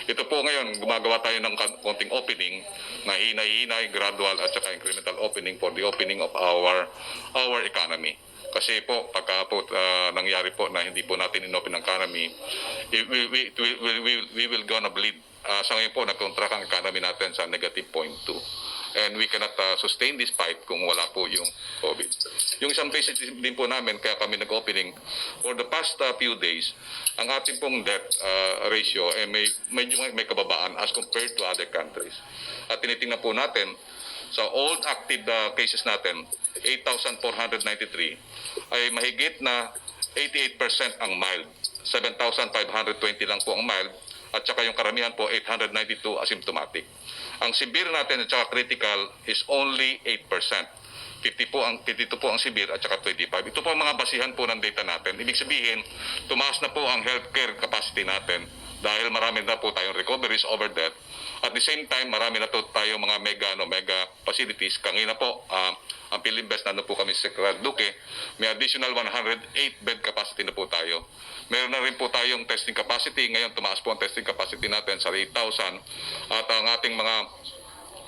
Ito po ngayon, gumagawa tayo ng konting opening na hinay-hinay, gradual at saka incremental opening for the opening of our economy. Kasi po, pagka po nangyari po na hindi po natin inopen ang economy, we will gonna bleed. Sa ngayon po, nag-contract ang economy natin sa negative 0.2. And we cannot sustain this fight kung wala po yung COVID. Yung isang basis din po namin, kaya kami nag-opening, for the past few days, ang ating pong debt ratio ay may kababaan as compared to other countries. At tinitingnan po natin, sa old active cases natin, 8,493, ay mahigit na 88% ang mild. 7,520 lang po ang mild. At saka yung karamihan po, 892 asymptomatic. Ang severe natin at saka critical is only 8%. 52 po ang severe at saka 25. Ito po ang mga basihan po ng data natin. Ibig sabihin, tumaas na po ang healthcare capacity natin dahil marami na po tayong recoveries over death. At the same time, marami na po tayong mga mega facilities. Kanina po, ang Philippines, nandun po kami sa Secretary Duque, may additional 108 bed capacity na po tayo. Meron na rin po tayong testing capacity. Ngayon, tumaas po ang testing capacity natin sa 8,000. At ang ating mga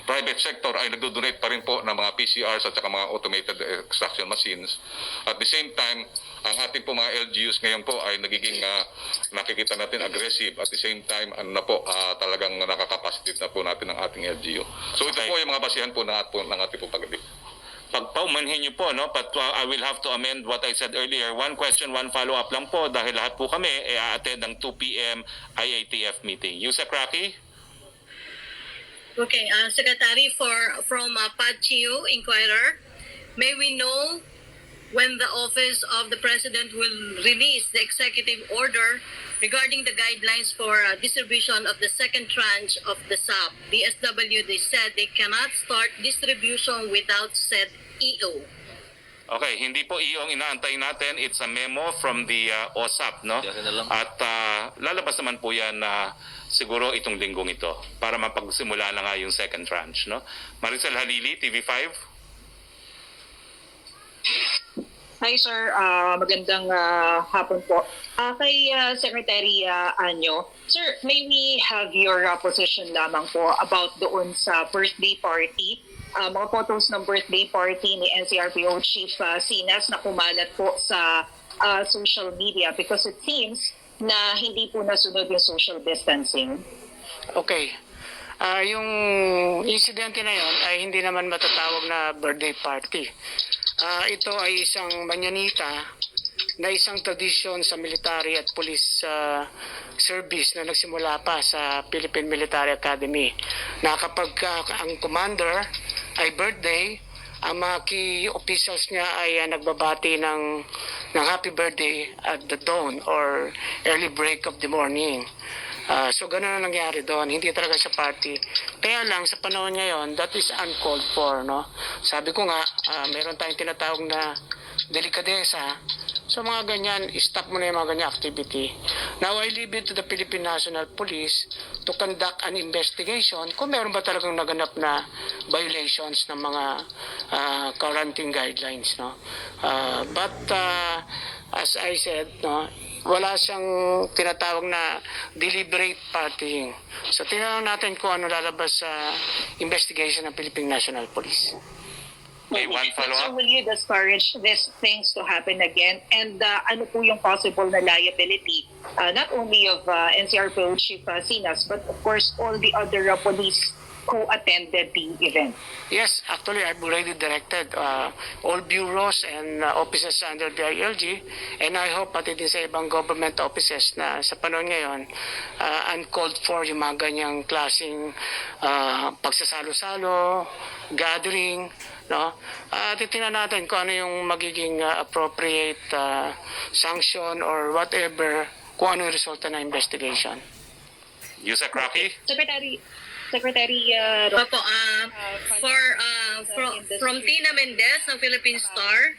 private sector ay nagdo-donate pa rin po ng mga PCRs at saka mga automated extraction machines. At the same time, ang ating po mga LGUs ngayon po ay nagiging nakikita natin aggressive. At the same time, talagang nakakapacity na po natin ang ating LGU. So ito po yung mga basihan po ng ating po pag-ibig. Pagpaumanhin niyo po, no? But I will have to amend what I said earlier. One question, one follow-up lang po dahil lahat po kami a-attend ng 2 p.m. IATF meeting. Yusek Rocky? Okay, Secretary, from PADCHIO Inquirer, may we know when the Office of the President will release the executive order regarding the guidelines for distribution of the second tranche of the SAP? DSW, they said they cannot start distribution without said EO. Okay, hindi po iyo ang inaantay natin. It's a memo from the OSAP, no? At lalabas naman po yan siguro itong linggong ito para mapagsimula na nga yung second tranche, no? Maricel Halili, TV5. Hi sir, magandang hapon po. Kay Secretary Anyo, sir, may we have your position lamang po about doon sa birthday party? Mga photos ng birthday party ni NCRPO Chief Sinas na kumalat po sa social media because it seems na hindi po nasunod yung social distancing. Okay. Yung insidente na yon ay hindi naman matatawag na birthday party. Ito ay isang manyanita na isang tradisyon sa military at police service na nagsimula pa sa Philippine Military Academy. Na kapag ang commander ay birthday, ang mga key officials niya ay nagbabati ng happy birthday at the dawn or early break of the morning. So ganun ang nangyari doon, hindi talaga siya party. Kaya lang sa panahon ngayon, that is uncalled for, no? Sabi ko nga, meron tayong tinatawag na delikadesa. So mga ganyan, stop mo na yung mga ganyan activity. Now I leave it to the Philippine National Police to conduct an investigation kung meron ba talagang naganap na violations ng mga quarantine guidelines, no? But as I said, no, wala siyang tinatawag na deliberate partying. So tinanong natin kung ano lalabas sa investigation ng Philippine National Police. Okay, one But sir, follow-up. will you discourage these things to happen again? And ano po yung possible na liability, not only of NCRPO Chief Sinas, but of course all the other police who attended the event? Yes, actually, I've already directed all bureaus and offices under the ILG, and I hope pati din sa ibang government offices na sa panahon ngayon, uncalled for yung mga ganyang klaseng pagsasalo-salo, gathering, no? Titingnan natin kung ano yung magiging appropriate sanction or whatever, kung ano yung resulta ng investigation. Yusek Rocky? Secretary Opo, from Tina Mendez ng Philippine Star,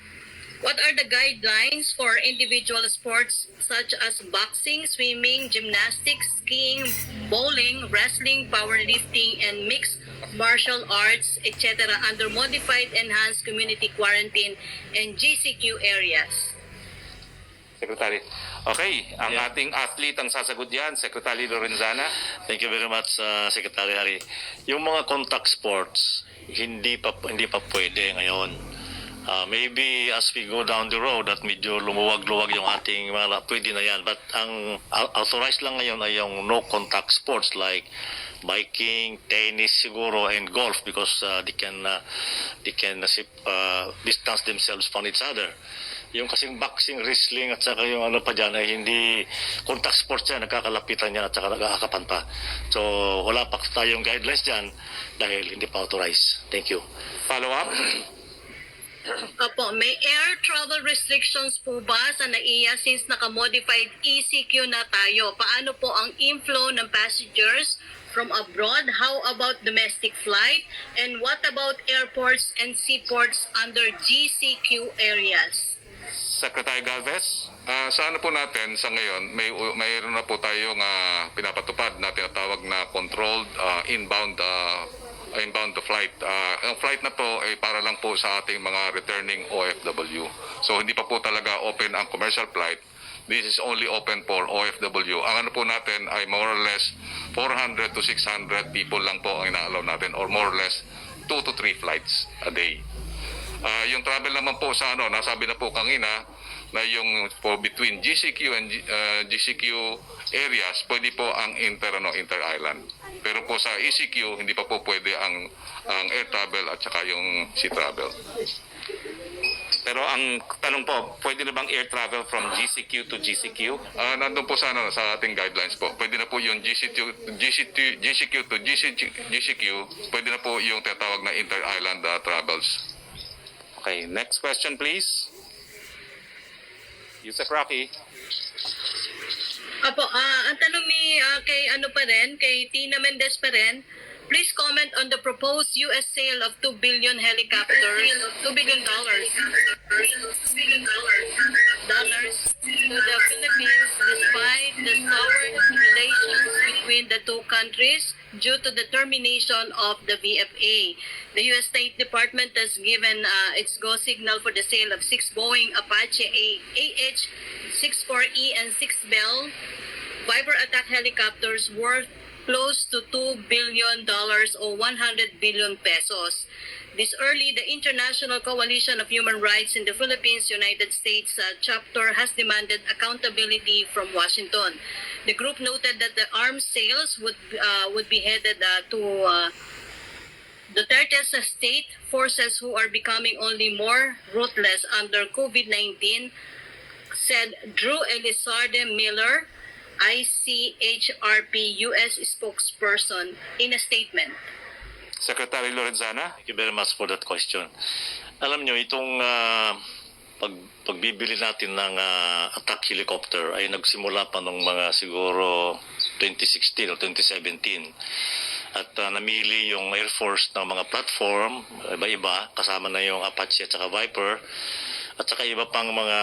what are the guidelines for individual sports such as boxing, swimming, gymnastics, skiing, bowling, wrestling, powerlifting, and mixed martial arts, etc. under modified enhanced community quarantine and GCQ areas? Secretary. Okay, ang ating athlete ang sasagot yan, Secretary Lorenzana. Thank you very much, Secretary Harry. Yung mga contact sports, hindi pa pwede ngayon. Maybe as we go down the road at medyo lumuwag-luwag yung ating mga pwede na yan. But ang authorized lang ngayon ay yung no contact sports like biking, tennis siguro, and golf because they can distance themselves from each other. Yung kasing boxing, wrestling at saka yung ano pa dyan ay hindi contact sports yan, nagkakalapitan yan at saka nagkakapan pa. So wala pa tayong guidelines dyan dahil hindi pa authorized. Thank you. Follow up? Opo, may air travel restrictions po ba sa NAIA since naka-modified ECQ na tayo? Paano po ang inflow ng passengers from abroad? How about domestic flight? And what about airports and seaports under GCQ areas? Secretary Galvez? Sa ano po natin sa ngayon, mayroon na po tayong pinapatupad na tinatawag na controlled inbound flight. Ang flight na po ay para lang po sa ating mga returning OFW. So hindi pa po talaga open ang commercial flight. This is only open for OFW. Ang ano po natin ay more or less 400 to 600 people lang po ang ina-allow natin or more or less 2 to 3 flights a day. Yung travel naman po sa nasabi na po kanina na yung po between GCQ and GCQ areas, pwede po ang inter-island. Pero po sa ECQ, hindi pa po pwede ang air travel at saka yung sea travel. Pero ang tanong po, pwede na bang air travel from GCQ to GCQ? Nandun po sa ating guidelines po. Pwede na po yung GCQ to GCQ, pwede na po yung tinatawag na inter-island travels. Okay, next question please. Yusek Rocky. Opo, ang tanong ni kay Tina Mendez pa rin, please comment on the proposed US sale of $2 billion helicopters, $2 billion to the Philippines despite the soured relations between the two countries due to the termination of the VFA. The U.S. State Department has given its go signal for the sale of 6 Boeing Apache AH-64E and 6 Bell Viper attack helicopters worth close to $2 billion or 100 billion pesos. This early, the International Coalition of Human Rights in the Philippines, United States chapter has demanded accountability from Washington. The group noted that the arms sales would be headed to Duterte's state forces who are becoming only more ruthless under COVID-19, said Drew Elizarde Miller, ICHRP U.S. spokesperson, in a statement. Secretary Lorenzana. Thank you very much for that question. Alam nyo, itong pagbibili natin ng attack helicopter ay nagsimula pa nung mga siguro 2016 o 2017. At namili yung Air Force ng mga platform, iba-iba, kasama na yung Apache at saka Viper, at saka iba pang mga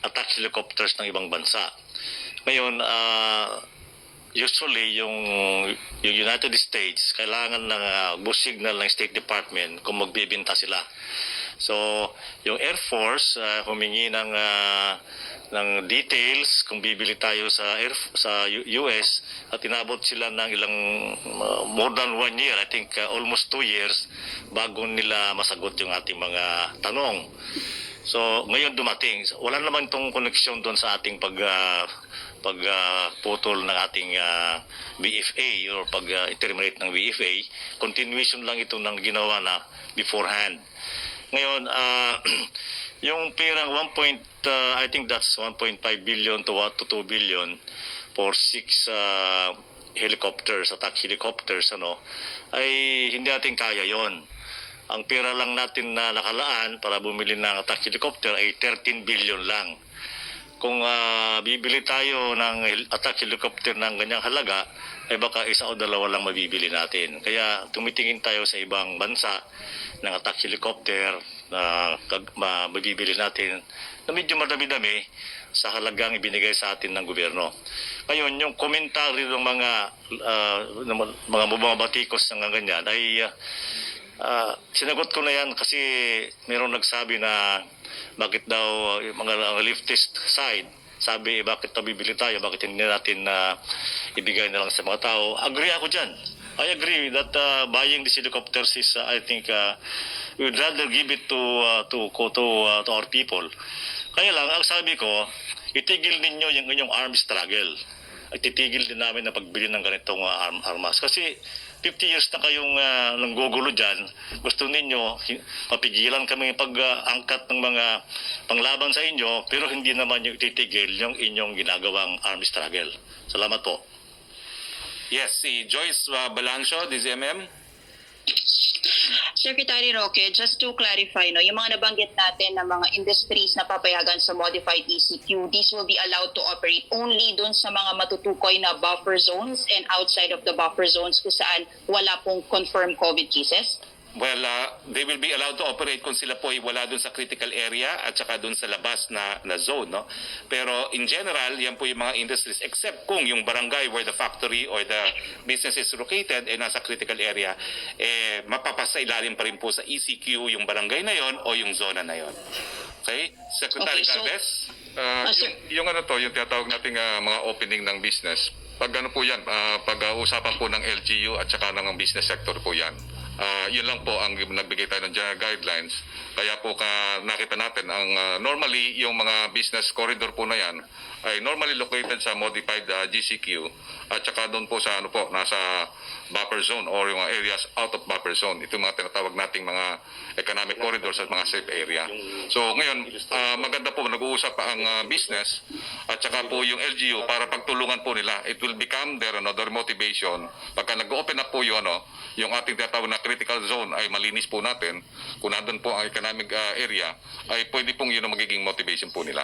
attack helicopters ng ibang bansa. Ngayon, usually yung United States kailangan ng go signal ng State Department kung magbibenta sila So, yung Air Force humingi ng details kung bibili tayo sa US at inabot sila ng ilang more than 1 year, I think almost 2 years bago nila masagot yung ating mga tanong. So, ngayon dumating. Wala naman itong koneksyon doon sa ating putol ng ating BFA or pag-terminate ng BFA. Continuation lang ito ng ginawa na beforehand. Ngayon, yung perang I think that's 1.5 billion to 2 billion for 6 helicopters, attack helicopters, ay hindi natin kaya yon. Ang pera lang natin na nakalaan para bumili ng attack helicopter ay 13 billion lang. Kung bibili tayo ng attack helicopter ng ganyang halaga, ay baka isa o dalawa lang mabibili natin. Kaya tumitingin tayo sa ibang bansa ng attack helicopter na mabibili natin na medyo madami-dami sa halagang ibinigay sa atin ng gobyerno. Ngayon, yung komentaryo ng mga batikos ng ganyan ay sinagot ko na yan kasi mayroong nagsabi na bakit daw yung mga leftist side sabi bakit bibili tayo, bakit hindi natin ibigay na lang sa mga tao. Agree ako dyan. I agree that buying these helicopters is I think we would rather give it to our people. Kaya lang ang sabi ko, itigil ninyo yung inyong arms struggle. At titigil din namin na pagbili ng ganitong armas kasi 50 years na kayong nanggugulo dyan. Gusto ninyo mapigilan kami pag-angkat ng mga panglaban sa inyo pero hindi naman yung ititigil yung inyong ginagawang arms struggle. Salamat po. Yes, si Joyce Balancio, DZMM. Secretary Roque, just to clarify, yung mga nabanggit natin na mga industries na papayagan sa modified ECQ, these will be allowed to operate only dun sa mga matutukoy na buffer zones and outside of the buffer zones kung saan wala pong confirmed COVID cases? Well, they will be allowed to operate kung sila po ay wala dun sa critical area at saka dun sa labas na zone, no? Pero in general, yan po yung mga industries except kung yung barangay where the factory or the business is located nasa critical area, mapapasailalim pa rin po sa ECQ yung barangay na yon o yung zona na yon. Okay? Secretary Galvez? Yung yung tinatawag nating mga opening ng business, pag po yan, pag-usapan po ng LGU at saka ng business sector po yan. Yun lang po ang nagbigay tayo ng general guidelines. Kaya po nakita natin ang normally yung mga business corridor po na yan ay normally located sa modified GCQ at saka doon po sa nasa buffer zone or yung areas out of buffer zone. Ito yung mga tinatawag nating mga economic corridors at mga safe area. So ngayon, maganda po nag-uusap pa ang business at saka po yung LGU para pagtulungan po nila. It will become their motivation. Pagka nag-open up po yung ating tinatawag na critical zone ay malinis po natin, kung nandun po ang economic area, ay pwede pong yun ang magiging motivation po nila.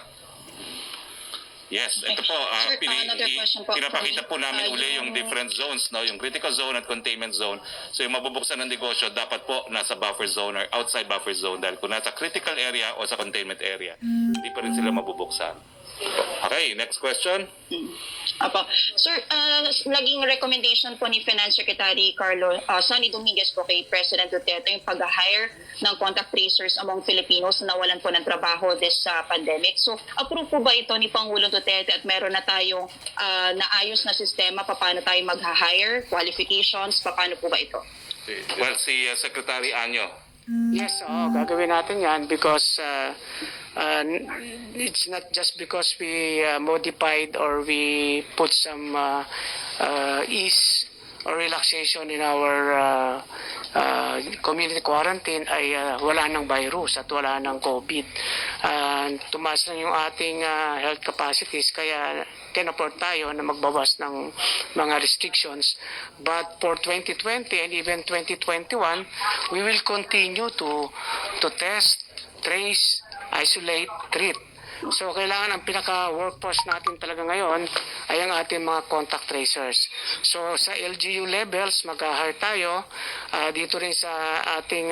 Yes, ito po, Sir, another question po. pinapakita po namin uli yung different zones, no? Yung critical zone at containment zone. So yung mabubuksan ng negosyo, dapat po nasa buffer zone or outside buffer zone dahil kung nasa critical area o sa containment area, hindi pa rin sila mabubuksan. Okay, next question. Apo. Sir, naging recommendation po ni Finance Secretary Sonny Dominguez po kay President Duterte yung pag-hire ng contact tracers among Filipinos na nawalan po ng trabaho this pandemic. So, approve po ba ito ni Pangulong Duterte at meron na tayong naayos na sistema paano tayo mag-hire, qualifications, paano po ba ito? Well, si Secretary Anyo. Yes, gagawin natin yan because it's not just because we modified or we put some ease or relaxation in our community quarantine ay wala ng virus at wala ng COVID. Tumaas na yung ating health capacities kaya can afford tayo na magbawas ng mga restrictions. But for 2020 and even 2021, we will continue to test, trace, isolate, treat. So kailangan ang pinaka-workforce natin talaga ngayon ay ang ating mga contact tracers. So sa LGU levels, mag-hire tayo. Dito rin sa ating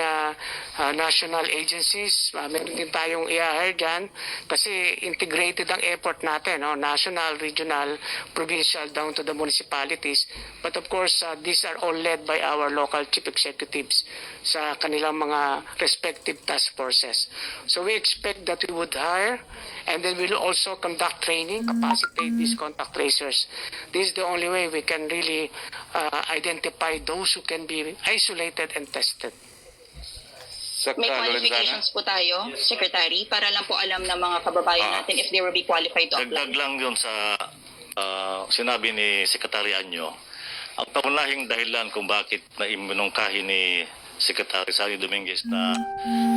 national agencies, meron din tayong i-hire dyan kasi integrated ang effort natin, no? National, regional, provincial, down to the municipalities. But of course, these are all led by our local chief executives sa kanilang mga respective task forces. So we expect that we would hire and then we'll also conduct training, capacitate these contact tracers. This is the only way we can really identify those who can be isolated and tested. May qualifications po tayo, Secretary, para lang po alam ng mga kababayan natin if they will be qualified to apply. Dagdag lang yun sa sinabi ni Secretary Anyo. Ang pangunahing dahilan kung bakit naiminungkahi ni Secretary Sally Dominguez na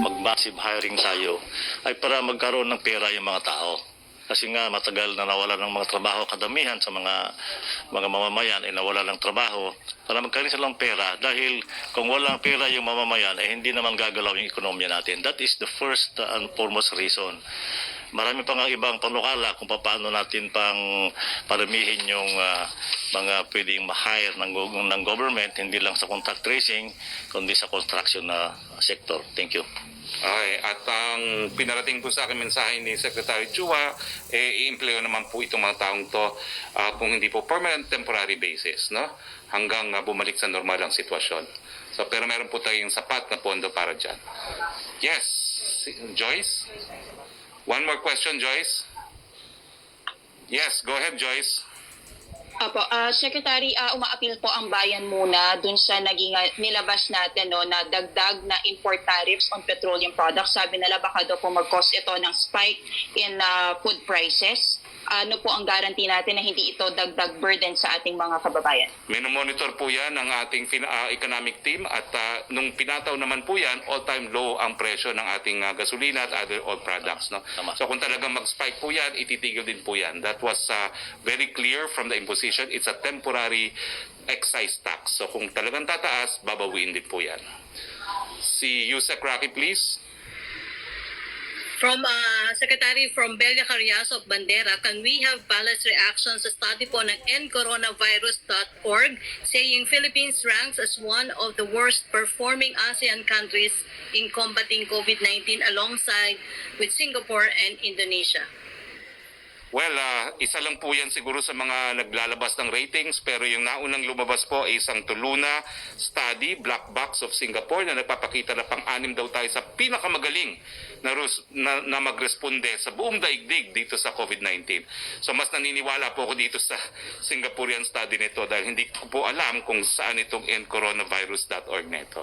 mag-massive hiring tayo ay para magkaroon ng pera yung mga tao. Kasi nga matagal na nawala ng mga trabaho, kadamihan sa mga mamamayan ay nawala ng trabaho para magkaroon silang pera dahil kung walang pera yung mamamayan ay hindi naman gagalaw yung ekonomiya natin. That is the first and foremost reason. Marami pa nga ibang panukala kung paano natin pang paramihin yung mga pwedeng ma-hire ng government, hindi lang sa contact tracing, kundi sa construction na sector. Thank you. Okay, at ang pinarating po sa akin mensahe ni Secretary Chua, i-empleo naman po itong mga taong to kung hindi po permanent, temporary basis, no? Hanggang bumalik sa normal ang sitwasyon. So, pero meron po tayong sapat na pondo para dyan. Yes, Joyce? One more question, Joyce? Yes, go ahead, Joyce. Apo, Secretary, umaapil po ang bayan muna dun sa naging nilabas natin no, na dagdag na import tariffs on petroleum products. Sabi nila baka daw po mag-cause ito ng spike in food prices. Ano po ang guarantee natin na hindi ito dagdag burden sa ating mga kababayan? Minomonitor po yan ng ating economic team at nung pinataw naman po yan, all-time low ang presyo ng ating gasolina at other oil products. No? So kung talagang mag-spike po yan, ititigil din po yan. That was very clear from the imposition. It's a temporary excise tax. So kung talagang tataas, babawiin din po yan. Si Yusek Rocky, please. From Secretary from Belia Carrias of Bandera, can we have balanced reactions sa study po ng endcoronavirus.org saying Philippines ranks as one of the worst performing ASEAN countries in combating COVID-19 alongside with Singapore and Indonesia? Well, isa lang po yan siguro sa mga naglalabas ng ratings, pero yung naunang lumabas po ay isang Tuluna study, Black Box of Singapore, na nagpapakita na pang-anim daw tayo sa pinakamagaling na magresponde sa buong daigdig dito sa COVID-19. So mas naniniwala po ako dito sa Singaporean study nito dahil hindi ko po alam kung saan itong endcoronavirus.org nito.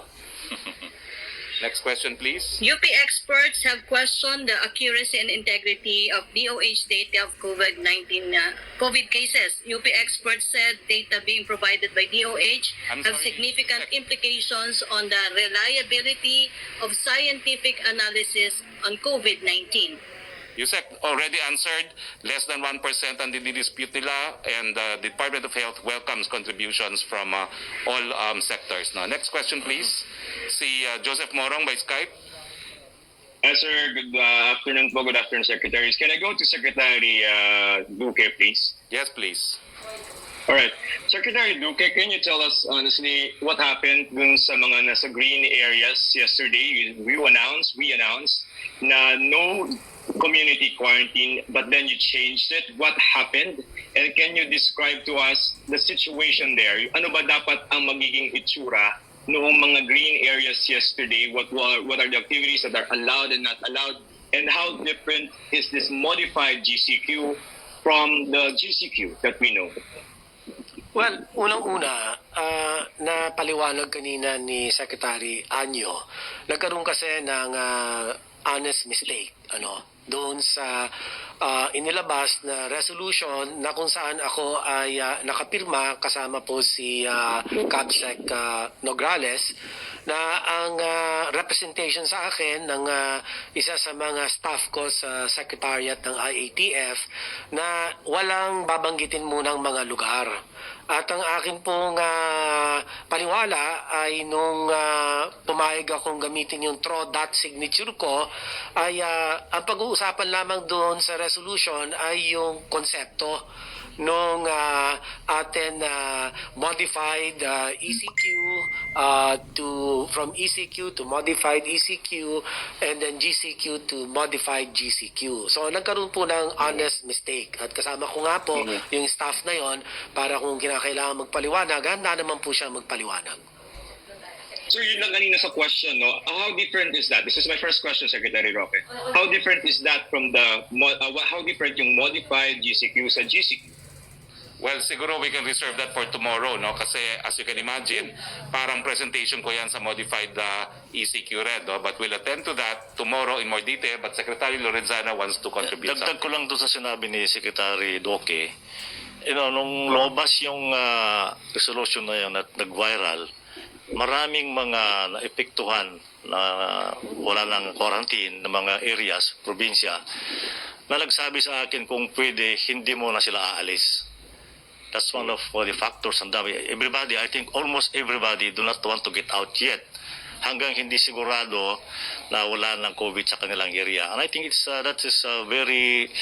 Next question, please. UP experts have questioned the accuracy and integrity of DOH data of COVID-19 COVID cases. UP experts said data being provided by DOH have significant implications on the reliability of scientific analysis on COVID-19. Yusek already answered, less than 1% ang dispute nila, and the Department of Health welcomes contributions from all sectors. Now, next question, please. Si Joseph Morong by Skype. Sir, good afternoon po. Good afternoon, Secretaries. Can I go to Secretary Duque, please? Yes, please. All right. Secretary Duque, can you tell us honestly what happened dun sa mga nasa green areas yesterday? We announced na no community quarantine, but then you changed it. What happened? And can you describe to us the situation there? Ano ba dapat ang magiging itsura noong mga green areas yesterday? What are the activities that are allowed and not allowed? And how different is this modified GCQ from the GCQ that we know? Well, unang-una, na paliwanag kanina ni Secretary Anyo, nagkaroon kasi ng honest mistake, doon sa inilabas na resolution na kung saan ako ay nakapirma kasama po si Cabsec Nograles na ang representation sa akin ng isa sa mga staff ko sa Secretariat ng IATF na walang babanggitin munang mga lugar. At ang akin pong paniwala ay nung pumayag akong gamitin yung TRO.dot signature ko, ay ang pag-uusapan lamang doon sa resolution ay yung konsepto nung atin modified ECQ from ECQ to modified ECQ and then GCQ to modified GCQ. So nagkaroon po ng honest mistake at kasama ko nga po yung staff na yon para kung kinakailangan magpaliwanag, handa naman po siya magpaliwanag. Sir, yun lang kanina sa question, no? How different is that? This is my first question, Secretary Roque. How different is that from how different yung modified GCQ sa GCQ? Well, siguro we can reserve that for tomorrow, no? Kasi as you can imagine, parang presentation ko yan sa modified ECQ red, no? But we'll attend to that tomorrow in more detail. But Secretary Lorenzana wants to contribute Dagdag ko lang doon sa sinabi ni Secretary Doke. Nung lumabas yung resolution na yun at nag-viral, maraming mga naepektuhan na wala ng quarantine na mga areas, probinsya, na nagsabi sa akin kung pwede, hindi mo na sila aalis. That's one of the factors. And everybody, I think almost everybody do not want to get out yet hanggang hindi sigurado na wala ng COVID sa kanilang area. And I think that is a very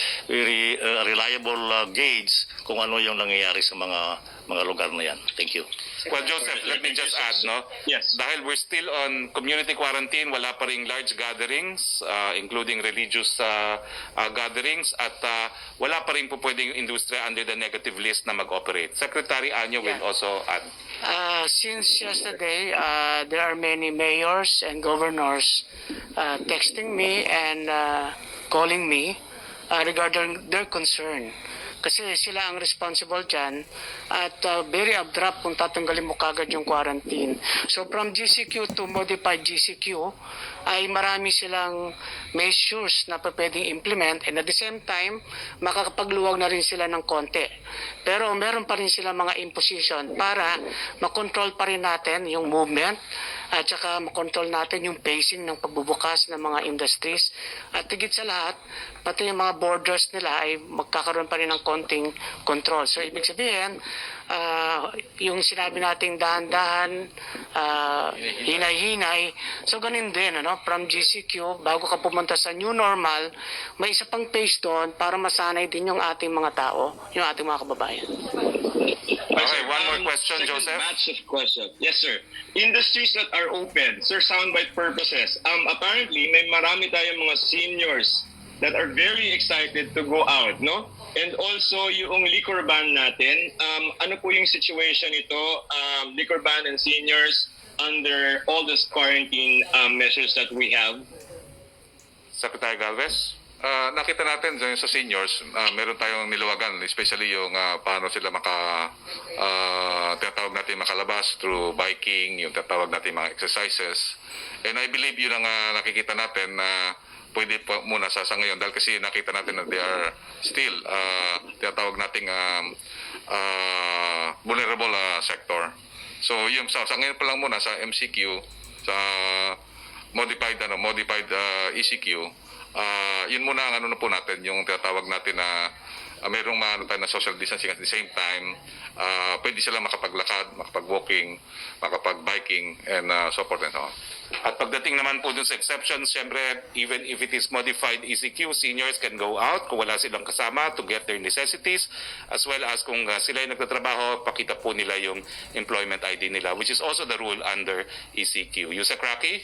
reliable gauge kung ano yung nangyayari sa mga lugar na yan. Thank you. Well, Joseph, let me just add, no? Yes. Dahil we're still on community quarantine, wala pa ring large gatherings, including religious gatherings, at wala pa rin po pwedeng yung industriya under the negative list na mag-operate. Secretary Anyo will also add. Since yesterday, there are many mayors and governors texting me and calling me regarding their concern. Kasi sila ang responsible dyan at very abrupt kung tatanggalin mo kagad yung quarantine. So from GCQ to modified GCQ ay marami silang measures na pwedeng implement and at the same time makakapagluwag na rin sila ng konti. Pero meron pa rin sila mga imposition para makontrol pa rin natin yung movement at saka makontrol natin yung pacing ng pagbubukas ng mga industries. At higit sa lahat, pati yung mga borders nila ay magkakaroon pa rin ng konting control. So ibig sabihin, yung sinabi nating dahan-dahan, hinay-hinay, so ganun din, from GCQ, bago ka pumunta sa new normal, may isa pang pace doon para masanay din yung ating mga tao, yung ating mga kababayan. Okay, one more question, second Joseph. Batch of questions. Yes, sir. Industries that are open, sir, soundbite purposes. Apparently, may marami tayong mga seniors that are very excited to go out, no? And also, yung liquor ban natin, ano po yung situation ito, liquor ban and seniors under all these quarantine measures that we have? Secretary Galvez? Nakita natin sa seniors, meron tayong niluwagan, especially yung paano sila tinatawag natin makalabas through biking, yung tinatawag natin mga exercises. And I believe yun ang nakikita natin na pwede po muna sa ngayon dahil kasi nakita natin na they are still tinatawag nating vulnerable sector. So yung sa ngayon pa lang muna sa MCQ, sa modified ECQ, yun muna ang na po natin, yung tinatawag natin na mayroong tayo na social distancing at the same time, pwede sila makapaglakad, makapag-walking, makapag-biking, and so forth and so on. At pagdating naman po dun sa exceptions, syempre, even if it is modified ECQ, seniors can go out kung wala silang kasama to get their necessities, as well as kung sila ay nagtatrabaho, pakita po nila yung employment ID nila, which is also the rule under ECQ. Yusek Rocky?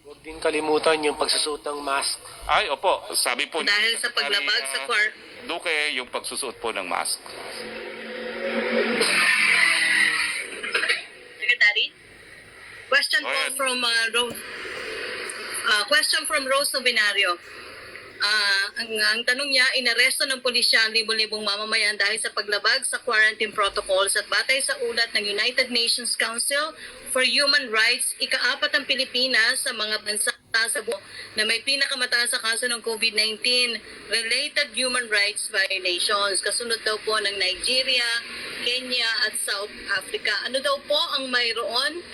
Huwag din kalimutan yung pagsusuot ng mask. Ay, opo. Sabi po Dahil sa paglabag sa Duque, yung pagsusuot po ng mask. Secretary? Question Go ahead. Question from Rose Novenario. Ang tanong niya, inaresto ng pulisya ang libo-libong mamamayan dahil sa paglabag sa quarantine protocols at batay sa ulat ng United Nations Council for Human Rights, ika-4 ang Pilipinas sa mga bansa sa buo na may pinakamataas sa kaso ng COVID-19 related human rights violations. Kasunod daw po ng Nigeria, Kenya at South Africa. Ano daw po ang mayroon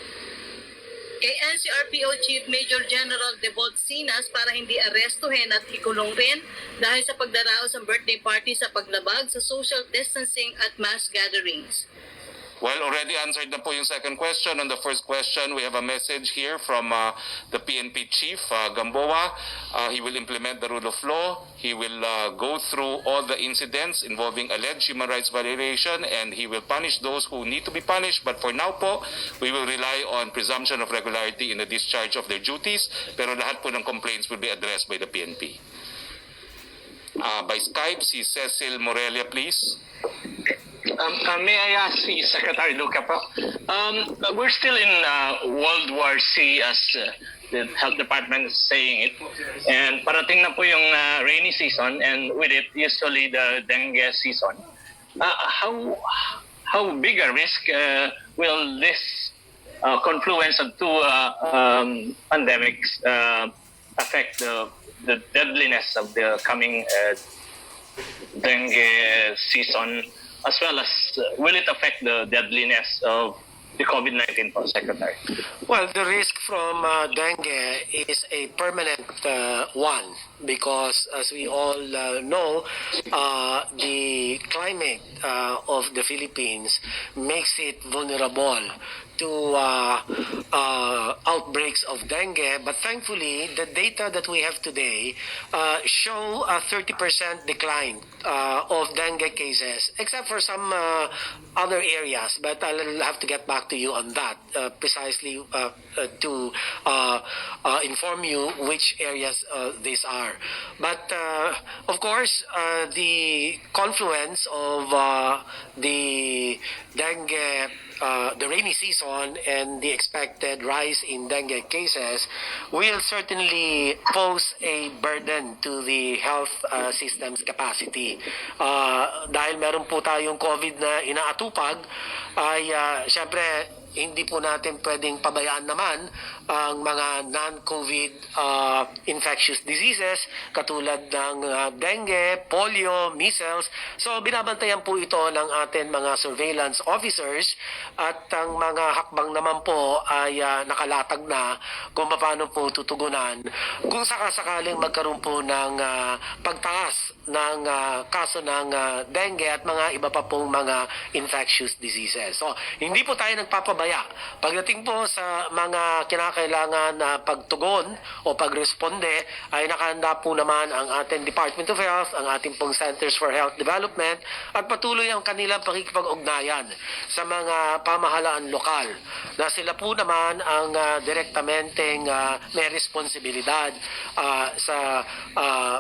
kay NCRPO Chief Major General Debold Sinas para hindi arestuhin at ikulong rin dahil sa pagdaraos ng birthday party sa paglabag sa social distancing at mass gatherings. Well, already answered na po yung second question. On the first question, we have a message here from the PNP Chief, Gamboa. He will implement the rule of law. He will go through all the incidents involving alleged human rights violation, and he will punish those who need to be punished. But for now po, we will rely on presumption of regularity in the discharge of their duties. Pero lahat po ng complaints will be addressed by the PNP. By Skype, si Cecil Morelia, please. May I ask si Secretary Luca po? We're still in World War C as the Health Department is saying it. And parating na po yung rainy season, and with it, usually the dengue season. How big a risk will this confluence of two pandemics affect the deadliness of the coming dengue season, as well as will it affect the deadliness of the COVID-19 po, Secretary? Well, the risk from dengue is a permanent one because, as we all know, the climate of the Philippines makes it vulnerable to outbreaks of dengue. But thankfully, the data that we have today show a 30% decline of dengue cases, except for some other areas. But I'll have to get back to you on that precisely to inform you which areas these are. But of course, the confluence of the dengue, the rainy season, and the expected rise in dengue cases will certainly pose a burden to the health system's capacity. Dahil meron po tayong COVID na inaatupag, ay syempre hindi po natin pwedeng pabayaan naman ang mga non-COVID infectious diseases katulad ng dengue, polio, measles. So binabantayan po ito ng ating mga surveillance officers, at ang mga hakbang naman po ay nakalatag na kung paano po tutugunan kung sakasakaling magkaroon po ng pagtaas ng kaso ng dengue at mga iba pa pong mga infectious diseases. So hindi po tayo nagpapabaya pagdating po sa mga kinakailangan na pagtugon o pagresponde. Ay nakahanda po naman ang ating Department of Health, ang ating pong Centers for Health Development, at patuloy ang kanilang pakikipag-ugnayan sa mga pamahalaan lokal na sila po naman ang direktamenteng may responsibilidad sa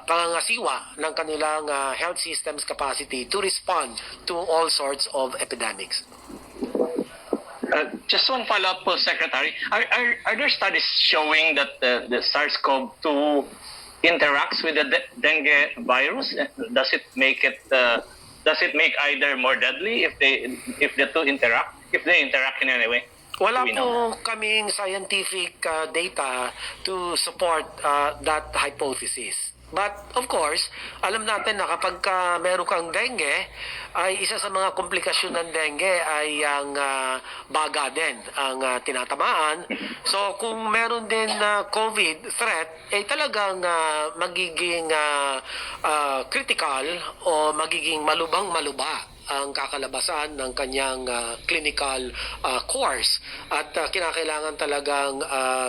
pangangasiwa ng kanilang health system's capacity to respond to all sorts of epidemics. Just one follow-up po, Secretary. Are there studies showing that the SARS-CoV-2 interacts with the dengue virus? Does it make either more deadly if the two interact? If they interact in any way? Wala po kaming scientific data to support that hypothesis. But of course, alam natin na kapag meron kang dengue, ay isa sa mga komplikasyon ng dengue ay ang baga din ang tinatamaan. So kung meron din COVID threat, ay talagang magiging critical o magiging malubang-maluba ang kakalabasan ng kanyang clinical course, at kinakailangan talagang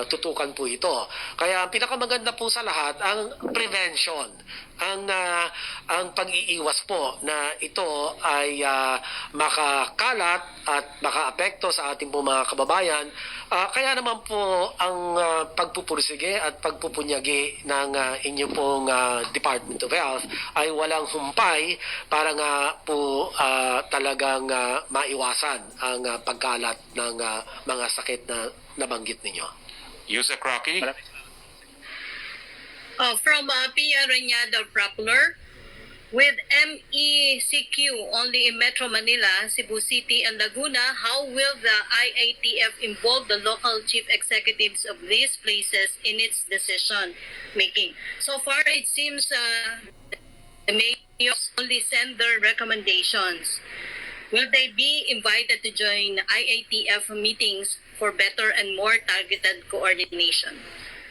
tutukan po ito. Kaya ang pinakamaganda po sa lahat ang prevention, ang pag-iiwas po na ito ay makakalat at makaapekto sa ating po mga kababayan. Kaya naman po ang pagpupursige at pagpupunyagi ng inyo pong Department of Health ay walang humpay para nga po talagang maiwasan ang pagkalat ng mga sakit na nabanggit ninyo. Yusek Rocky? From Pia Reñado Rappler, with MECQ only in Metro Manila, Cebu City, and Laguna, how will the IATF involve the local chief executives of these places in its decision making? So far, it seems the mayors only send their recommendations. Will they be invited to join IATF meetings for better and more targeted coordination?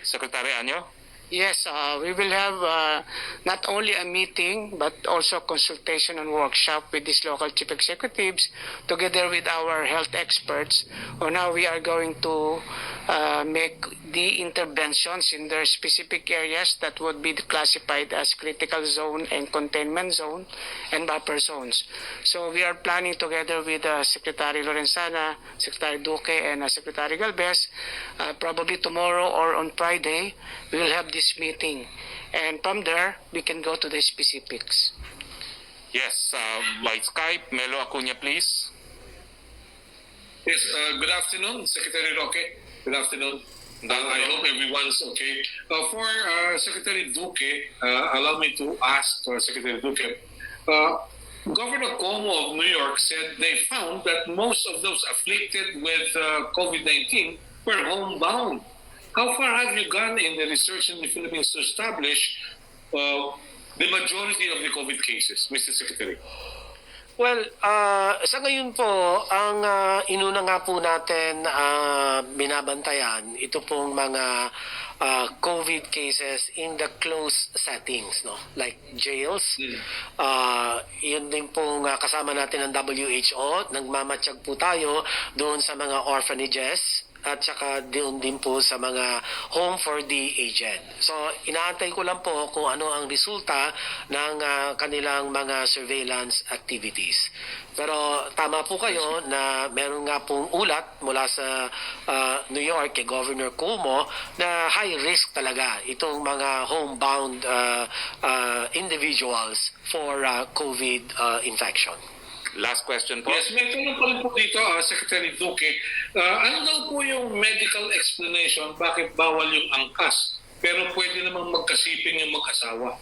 Secretary Anyo? Yes, we will have not only a meeting but also consultation and workshop with these local chief executives together with our health experts on how we are going to make the interventions in their specific areas that would be classified as critical zone and containment zone and buffer zones. So we are planning together with Secretary Lorenzana, Secretary Duque, and Secretary Galvez, probably tomorrow or on Friday, we will have this meeting. And from there, we can go to the specifics. Yes, by Skype, Melo Acuña, please. Yes, good afternoon, Secretary Roque. Good afternoon. I hope everyone's okay. For Secretary Duque, allow me to ask Secretary Duque. Governor Cuomo of New York said they found that most of those afflicted with COVID-19 were homebound. How far have you gone in the research in the Philippines to establish the majority of the COVID cases, Mr. Secretary? Well, sa ngayon po, ang inuna nga po natin binabantayan, ito pong mga COVID cases in the closed settings, no? Like jails. Yun din pong kasama natin ng WHO. Nagmamatsyag po tayo doon sa mga orphanages at saka doon din po sa mga home for the aged. So, inaantay ko lang po kung ano ang resulta ng kanilang mga surveillance activities. Pero tama po kayo na meron nga pong ulat mula sa New York kay Governor Cuomo na high risk talaga itong mga homebound individuals for COVID infection. Last question po. Yes, may tanong pa rin po dito, Secretary Duque. Ano daw po yung medical explanation bakit bawal yung angkas pero pwede namang magkasiping yung mag-asawa?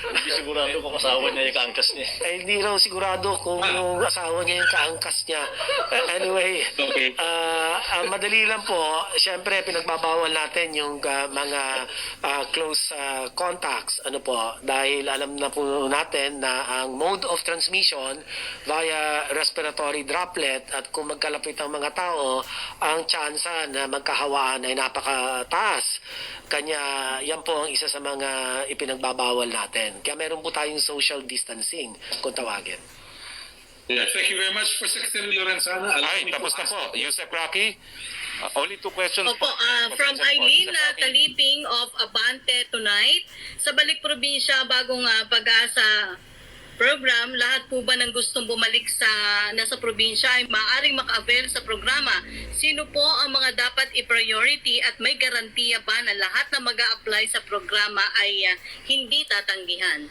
Hindi sigurado kung asawa niya yung kaangkas niya. Hindi raw sigurado kung yung asawa niya yung kaangkas niya. Anyway, Okay. Madali lang po. Siyempre, pinagbabawal natin yung mga close contacts. Ano po, dahil alam na po natin na ang mode of transmission via respiratory droplet at kung magkalapit ang mga tao, ang tsansa na magkahawaan ay napakataas. Kanya, yan po ang isa sa mga ipinagbabawal natin. Kaya meron po tayong social distancing kung tawagin. Yeah, thank you very much for Secretary Lorenzana. Ay, tapos na po. Yusek Rocky, only 2 questions Opo, from Eileen Taliping of Abante tonight. Sa balik probinsya, bagong pag-asa program, lahat po ba ng gustong bumalik sa nasa probinsya ay maaaring maka-avail sa programa? Sino po ang mga dapat i-priority at may garantiya ba na lahat na mag-a-apply sa programa ay hindi tatanggihan?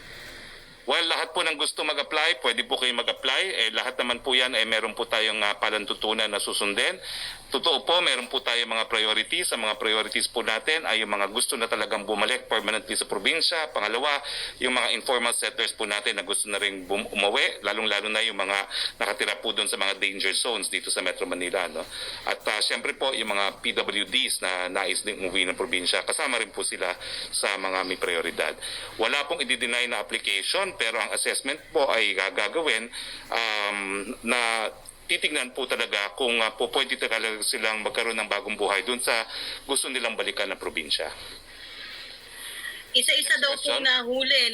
Well, lahat po ng gusto mag-apply, pwede po kayo mag-apply. Lahat naman po yan ay meron po tayong palantutunan na susundin. Totoo po, meron po tayong mga priorities. Ang mga priorities po natin ay yung mga gusto na talagang bumalik permanently sa probinsya. Pangalawa, yung mga informal settlers po natin na gusto na rin umuwi, lalong-lalo na yung mga nakatira po doon sa mga danger zones dito sa Metro Manila. No? At syempre po, yung mga PWDs na nais din umuwi ng probinsya, kasama rin po sila sa mga may prioridad. Wala pong i-deny na application, pero ang assessment po ay gagawin na titignan po talaga kung po pwede talaga silang magkaroon ng bagong buhay dun sa gusto nilang balikan ng probinsya. Isa-isa daw pong nahuli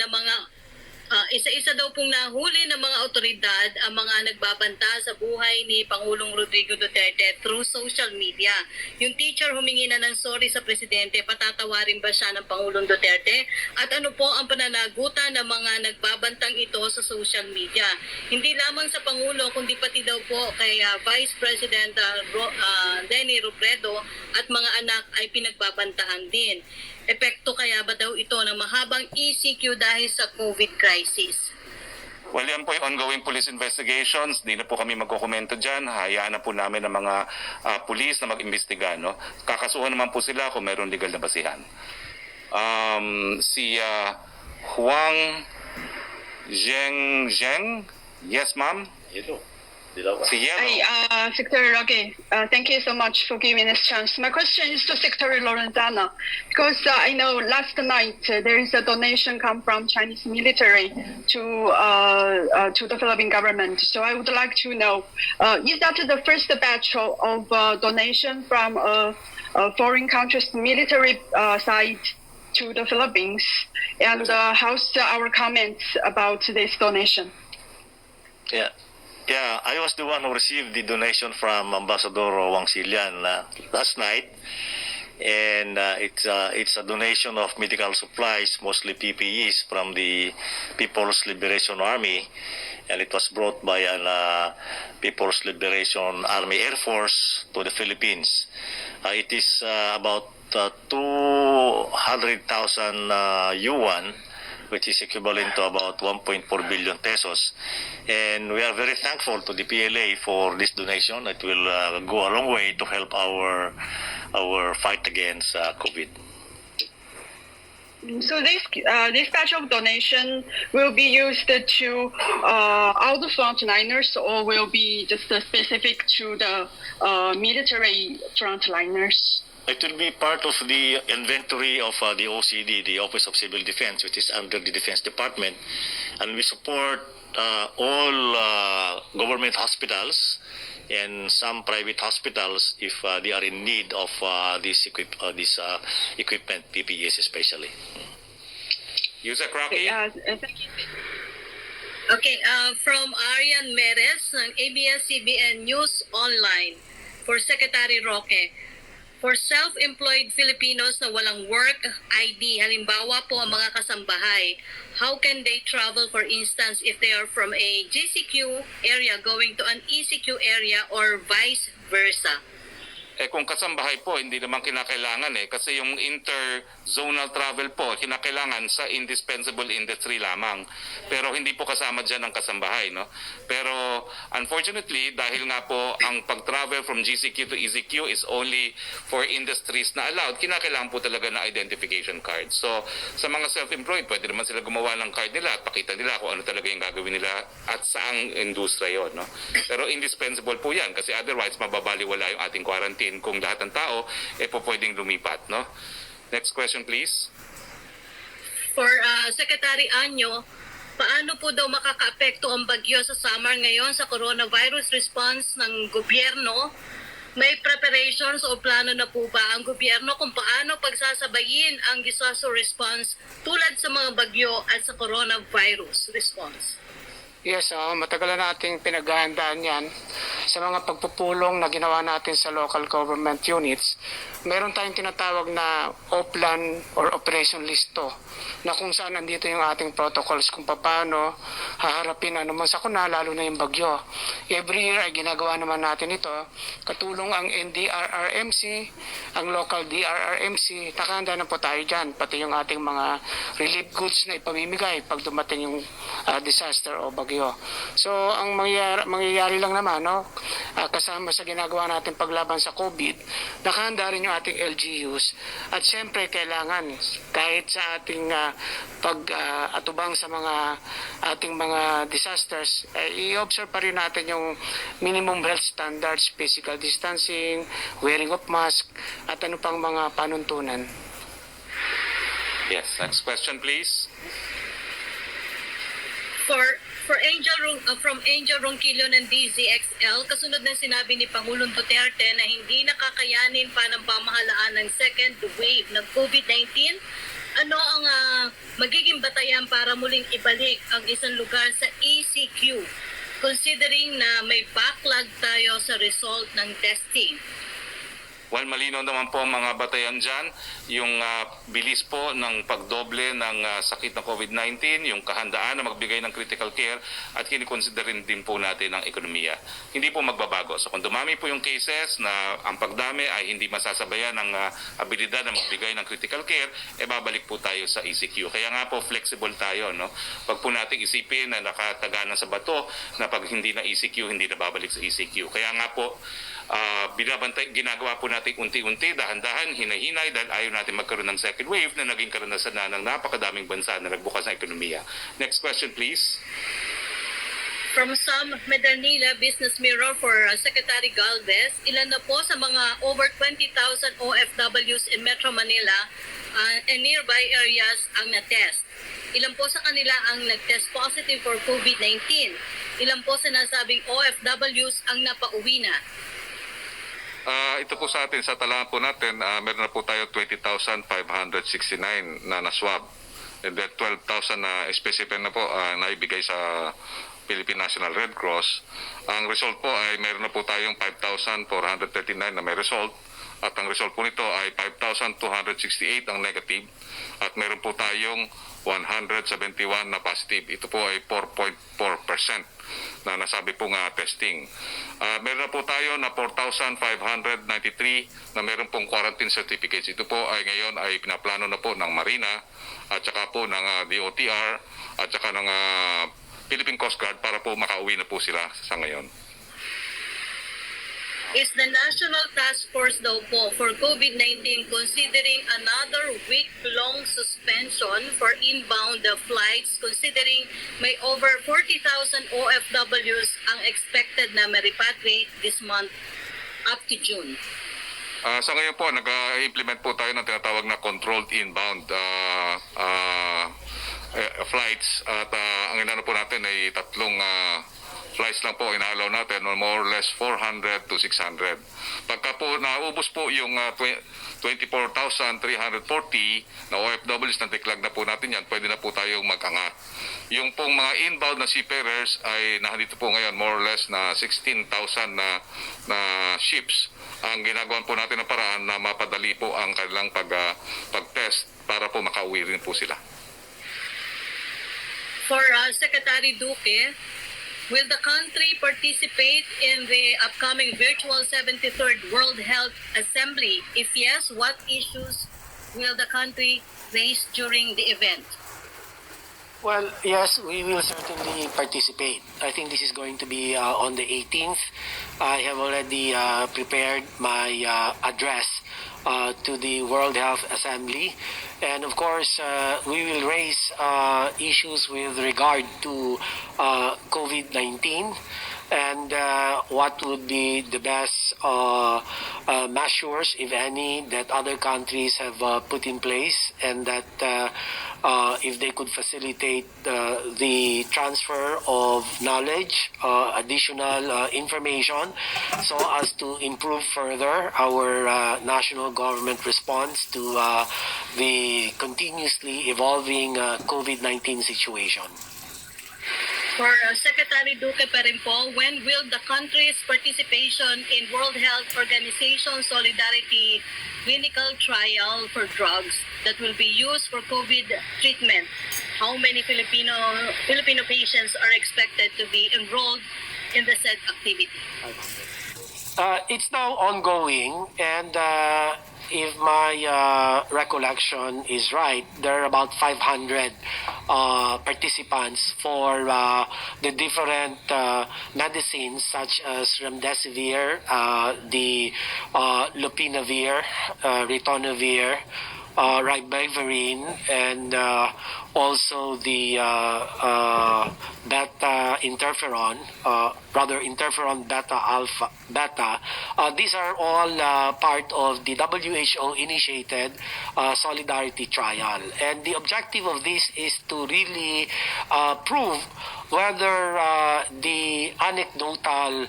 ng mga otoridad ang mga nagbabanta sa buhay ni Pangulong Rodrigo Duterte through social media. Yung teacher humingi na ng sorry sa presidente, patatawarin ba siya ng Pangulong Duterte? At ano po ang pananagutan ng mga nagbabantang ito sa social media? Hindi lamang sa Pangulo, kundi pati daw po kay Vice President Denny Robredo at mga anak ay pinagbabantaan din. Epekto kaya ba daw ito ng mahabang ECQ dahil sa COVID crisis? Well, yan po yung ongoing police investigations. Di na po kami magkukomento dyan. Hayaan na po namin ng mga police na mag-imbestiga. No? Kakasuhan naman po sila kung mayroong legal na basihan. Si Huang Zheng, yes ma'am? Si Yellow. Hi, Secretary Roque. Thank you so much for giving this chance. My question is to Secretary Lorenzana, because I know last night there is a donation come from Chinese military to the Philippine government. So I would like to know, is that the first batch of donation from a foreign country's military side to the Philippines? And how's our comments about this donation? Yeah, I was the one who received the donation from Ambassador Wang Xilian last night, and it's a donation of medical supplies, mostly PPEs, from the People's Liberation Army, and it was brought by an People's Liberation Army Air Force to the Philippines. It is about 200,000 yuan, which is equivalent to about 1.4 billion pesos. And we are very thankful to the PLA for this donation. It will go a long way to help our fight against COVID. So this batch of donation will be used to all the frontliners, or will be just specific to the military frontliners? It will be part of the inventory of the OCD, the Office of Civil Defense, which is under the Defense Department, and we support all government hospitals and some private hospitals if they are in need of this equipment, PPEs especially. Yusek Rocky. Thank you. Okay, from Arian Meres ng ABS-CBN News Online for Secretary Roque. For self-employed Filipinos na walang work ID, halimbawa po ang mga kasambahay, how can they travel, for instance, if they are from a GCQ area going to an ECQ area or vice versa? Kung kasambahay po, hindi naman kinakailangan kasi yung interzonal travel po, kinakailangan sa indispensable industry lamang. Pero hindi po kasama dyan ang kasambahay, no? Pero unfortunately, dahil nga po ang pag-travel from GCQ to ECQ is only for industries na allowed, kinakailangan po talaga na identification card. So, sa mga self-employed, pwede naman sila gumawa ng card nila at pakita nila kung ano talaga yung gagawin nila at saang industriya yon, no? Pero indispensable po yan kasi otherwise mababaliwala yung ating quarantine kung lahat ng tao po pwedeng lumipat, no? Next question, please. For Secretary Anyo, paano po daw makakaapekto ang bagyo sa summer ngayon sa coronavirus response ng gobyerno? May preparations o plano na po ba ang gobyerno kung paano pagsasabayin ang disaster response tulad sa mga bagyo at sa coronavirus response? Yes, matagal na nating pinaghahandaan yan. Sa mga pagpupulong na ginawa natin sa local government units, meron tayong tinatawag na O-plan or operation listo na kung saan nandito yung ating protocols kung paano haharapin anuman sakuna, lalo na yung bagyo. Every year ay ginagawa naman natin ito. Katulong ang NDRRMC, ang local DRRMC, nakahanda na po tayo dyan, pati yung ating mga relief goods na ipamimigay pag dumating yung disaster o bagyo. So, ang mangyayari lang naman, no, kasama sa ginagawa natin paglaban sa COVID, nakahanda rin yung ating LGUs. At syempre, kailangan, kahit sa ating pag-atubang sa ating mga disasters, i-observe pa rin natin yung minimum health standards, physical distancing, wearing of mask, at ano pang mga panuntunan. Yes, next question, please. For from Angel Ronquillo ng DZXL, kasunod ng sinabi ni Pangulong Duterte na hindi nakakayanin pa ng pamahalaan ng second wave ng COVID-19, ano ang magiging batayan para muling ibalik ang isang lugar sa ECQ, considering na may backlog tayo sa result ng testing? Well, malinaw naman po ang mga batayan dyan, yung bilis po ng pagdoble ng sakit ng COVID-19, yung kahandaan na magbigay ng critical care, at kinikonsiderin din po natin ang ekonomiya. Hindi po magbabago. So kung dumami po yung cases na ang pagdami ay hindi masasabayan ng abilidad na magbigay ng critical care, babalik po tayo sa ECQ. Kaya nga po flexible tayo, no? Pag po natin isipin na nakataganan sa bato na pag hindi na ECQ, hindi na babalik sa ECQ. Kaya nga po, ginagawa po natin unti-unti, dahan-dahan, hinahinay dahil ayaw natin magkaroon ng second wave na naging karanasan na ng napakadaming bansa na nagbukas ng ekonomiya. Next question, please. From Sam Medernila Business Mirror for Secretary Galvez, ilan na po sa mga over 20,000 OFWs in Metro Manila and nearby areas ang na-test? Ilan po sa kanila ang nag-test positive for COVID-19? Ilan po sinasabing OFWs ang napauwi na? Ito po sa atin, sa talaan po natin, meron na po tayo 20,569 na na-swab. And then 12,000 na specimen na po naibigay sa Philippine National Red Cross. Ang result po ay meron na po tayong 5,439 na may result. At ang result po nito ay 5,268 ang negative. At meron po tayong 171 na positive. Ito po ay 4.4% na nasabi pong testing. Meron na po tayo na 4,593 na meron pong quarantine certificates. Ito po ay ngayon ay pinaplano na po ng Marina at saka po ng DOTR at saka ng Philippine Coast Guard para po makauwi na po sila sa ngayon. Is the National Task Force daw po for COVID-19 considering another week-long suspension for inbound flights considering may over 40,000 OFWs ang expected na ma-repatriate this month up to June? Sa ngayon po, nag-implement po tayo ng tinatawag na controlled inbound flights at ang inano po natin ay tatlong flights lang po inaalaw natin, or more or less 400 to 600. Pagka po naubos po yung 24,340 na OFWs na declag na po natin yan, pwede na po tayong mag-angat. Yung pong mga inbound na seafarers ay nandito po ngayon more or less na 16,000 na ships. Ang ginagawa po natin ng paraan na mapadali po ang kanilang pag-test para po makauwi rin po sila. For Secretary Duque, will the country participate in the upcoming virtual 73rd World Health Assembly? If yes, what issues will the country raise during the event? Well, yes, we will certainly participate. I think this is going to be on the 18th. I have already prepared my address to the World Health Assembly. And of course, we will raise issues with regard to COVID-19 and what would be the best measures, if any, that other countries have put in place, and that if they could facilitate the transfer of knowledge, additional information, so as to improve further our national government response to the continuously evolving COVID-19 situation. For Secretary Duque pa rin po, when will the country's participation in World Health Organization Solidarity clinical trial for drugs that will be used for COVID treatment? How many Filipino patients are expected to be enrolled in the said activity? It's now ongoing, and if my recollection is right, there are about 500 participants for the different medicines such as remdesivir, the lopinavir, ritonavir, ribavirin, and also the beta interferon, interferon beta. These are all part of the WHO initiated solidarity trial, and the objective of this is to really prove whether the anecdotal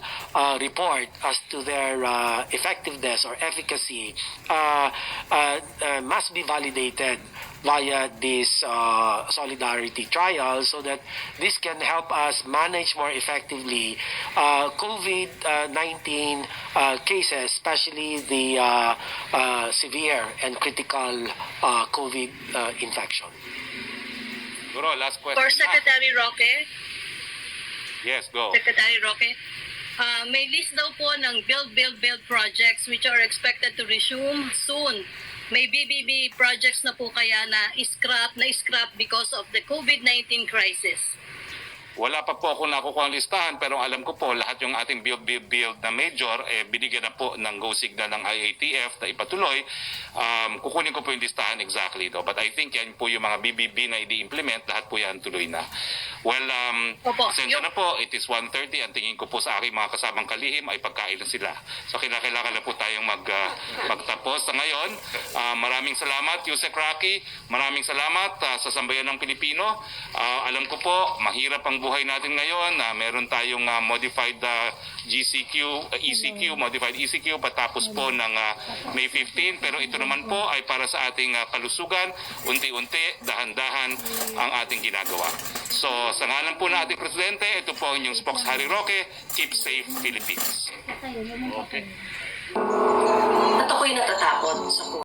report as to their effectiveness or efficacy must be validated via this solidarity trial, so that this can help us manage more effectively COVID-19 cases, especially the severe and critical COVID infection. Guro, last question. For Secretary Roque, Yes, go. Secretary Roque, may list daw po ng build projects which are expected to resume soon. May BBB projects na po kaya na scrap because of the COVID-19 crisis? Wala pa po ako nakukuha ang listahan, pero alam ko po lahat yung ating build na major, binigyan na po ng go signal ng IATF na ipatuloy. Kukunin ko po yung listahan exactly. But I think yan po yung mga BBB na i-implement, lahat po yan tuloy na. Well, pasensya na po, it is 1:30. Ang tingin ko po sa aking mga kasamang kalihim ay pagkain na sila. So kailangan na po tayong magtapos. Sa ngayon, maraming salamat, Yusek Rocky. Maraming salamat sa sambayan ng Pilipino. Alam ko po, mahirap ang buhay natin ngayon. Meron tayong modified modified ECQ patapos po ng May 15. Pero ito naman po ay para sa ating kalusugan. Unti-unti, dahan-dahan ang ating ginagawa. So, sa ngalan po ng ating Presidente, ito po ang inyong spokes Harry Roque. Keep safe, Philippines. At ako'y natatakot sa